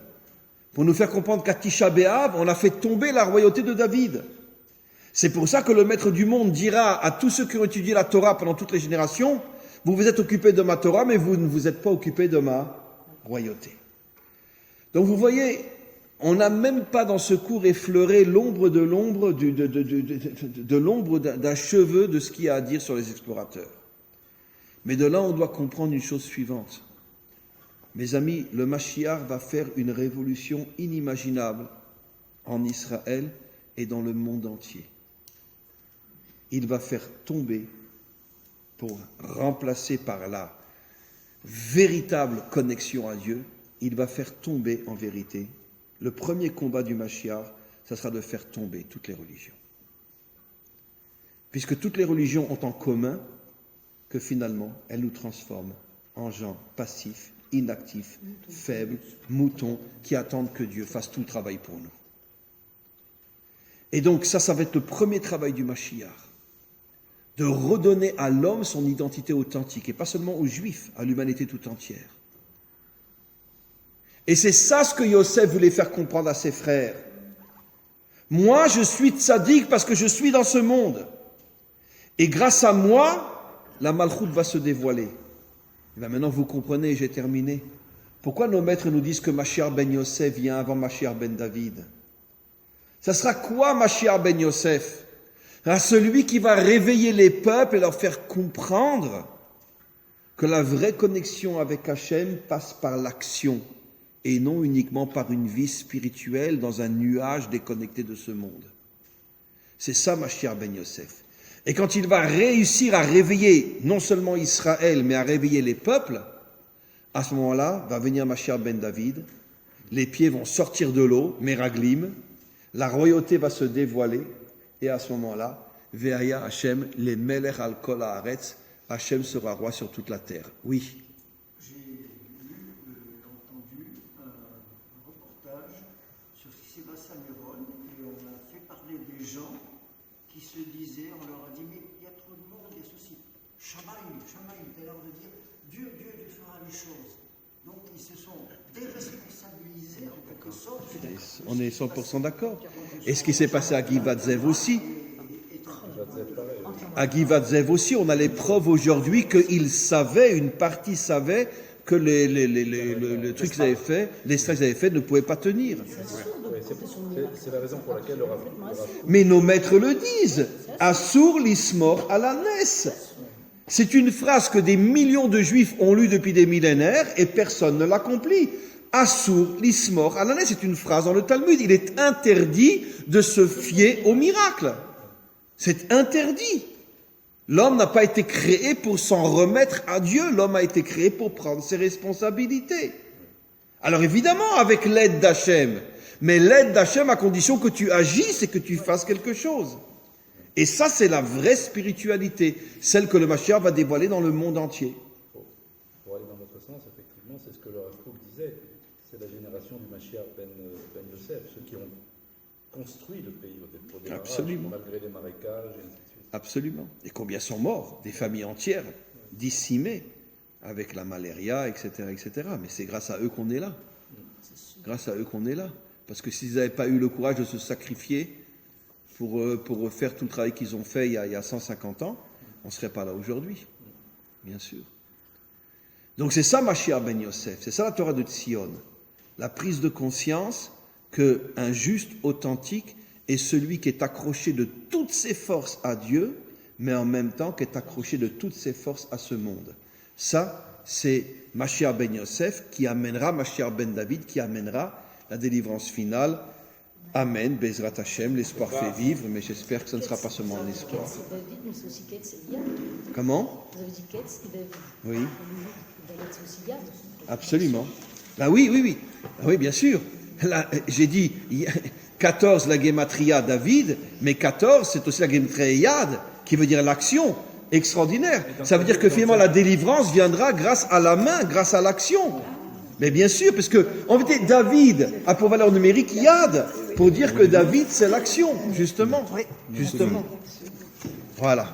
Pour nous faire comprendre qu'à Tisha B'Av, on a fait tomber la royauté de David. C'est pour ça que le maître du monde dira à tous ceux qui ont étudié la Torah pendant toutes les générations, vous vous êtes occupés de ma Torah, mais vous ne vous êtes pas occupés de ma royauté. Donc vous voyez, on n'a même pas dans ce cours effleuré l'ombre de l'ombre d'un cheveu de ce qu'il y a à dire sur les explorateurs. Mais de là, on doit comprendre une chose suivante. Mes amis, le Mashiach va faire une révolution inimaginable en Israël et dans le monde entier. Il va faire tomber, pour remplacer par la véritable connexion à Dieu, il va faire tomber en vérité. Le premier combat du Mashiach, ça sera de faire tomber toutes les religions. Puisque toutes les religions ont en commun que finalement, elles nous transforment en gens passifs, inactifs, faibles, moutons, qui attendent que Dieu fasse tout le travail pour nous. Et donc ça va être le premier travail du Mashiach, de redonner à l'homme son identité authentique, et pas seulement aux Juifs, à l'humanité tout entière. Et c'est ça ce que Yosef voulait faire comprendre à ses frères. Moi, je suis tzaddik parce que je suis dans ce monde. Et grâce à moi, la malchoute va se dévoiler. Et bien maintenant, vous comprenez, j'ai terminé. Pourquoi nos maîtres nous disent que Mashiach ben Yosef vient avant Mashiach ben David? Ça sera quoi Mashiach ben Yosef? Celui qui va réveiller les peuples et leur faire comprendre que la vraie connexion avec Hachem passe par l'action et non uniquement par une vie spirituelle dans un nuage déconnecté de ce monde. C'est ça Mashiach ben Yosef. Et quand il va réussir à réveiller non seulement Israël, mais à réveiller les peuples, à ce moment-là, va venir Mashiach ben David, les pieds vont sortir de l'eau, Meraglim, la royauté va se dévoiler, et à ce moment-là, Ve'aya Hashem, les Melech al kol haaretz, Hashem sera roi sur toute la terre. Oui. J'ai lu et entendu un reportage sur ce qui s'est passé à Méron, et on a fait parler des gens qui se disaient, on leur a dit, mais il y a trop de monde, il y a ceci. Shamaïm, t'as l'air de dire, Dieu fera les choses. Donc ils se sont déresponsabiliser en quelque sorte. On est 100% d'accord. Et ce qui s'est passé à Givat Zev aussi. À Givat Zev aussi, on a les preuves aujourd'hui qu'ils savaient, une partie savait que le truc qu'ils avaient fait, les stages qu'ils avaient fait ne pouvaient pas tenir. C'est la raison pour laquelle le Rav Mais nos maîtres le disent. Assour l'ismor à la ness. C'est une phrase que des millions de juifs ont lue depuis des millénaires et personne ne l'accomplit. Assour l'ismor à la ness. C'est une phrase dans le Talmud. Il est interdit de se fier au miracle. C'est interdit. L'homme n'a pas été créé pour s'en remettre à Dieu. L'homme a été créé pour prendre ses responsabilités. Alors évidemment, avec l'aide d'Hachem. Mais l'aide d'Hachem à condition que tu agisses et que tu fasses quelque chose. Et ça, c'est la vraie spiritualité, celle que le Mashiach va dévoiler dans le monde entier. Pour aller dans votre sens, effectivement, c'est ce que le Rav Kook disait. C'est la génération du Mashiach ben Yosef, ceux qui ont construit le pays au démarrage, Absolument. malgré les marécages, et ainsi de suite. Absolument. Et combien sont morts? Des familles entières, décimées, avec la malaria, etc., etc. Mais c'est grâce à eux qu'on est là. Grâce à eux qu'on est là. Parce que s'ils n'avaient pas eu le courage de se sacrifier pour faire tout le travail qu'ils ont fait il y a 150 ans, on ne serait pas là aujourd'hui. Bien sûr. Donc c'est ça Mashiach ben Yosef, c'est ça la Torah de Tzion. La prise de conscience qu'un juste authentique est celui qui est accroché de toutes ses forces à Dieu, mais en même temps qui est accroché de toutes ses forces à ce monde. Ça, c'est Mashiach ben Yosef qui amènera, Mashiach ben David qui amènera la délivrance finale. Amen, Bezrat Hashem, l'espoir fait vivre, mais j'espère que ce ne sera pas seulement un espoir. C'est David, mais c'est aussi Ketz et Yad. Comment? Vous avez dit Ketz et David. Oui. David, c'est aussi Yad. Absolument. Ah oui. Ah oui, bien sûr. Là, j'ai dit 14, la Gematria David, mais 14, c'est aussi la Gematria Yad, qui veut dire l'action extraordinaire. Ça veut dire que finalement la délivrance viendra grâce à la main, grâce à l'action. Mais bien sûr, parce que, en vérité, David a pour valeur numérique Yad, pour dire que David, c'est l'action, justement. Justement. Voilà.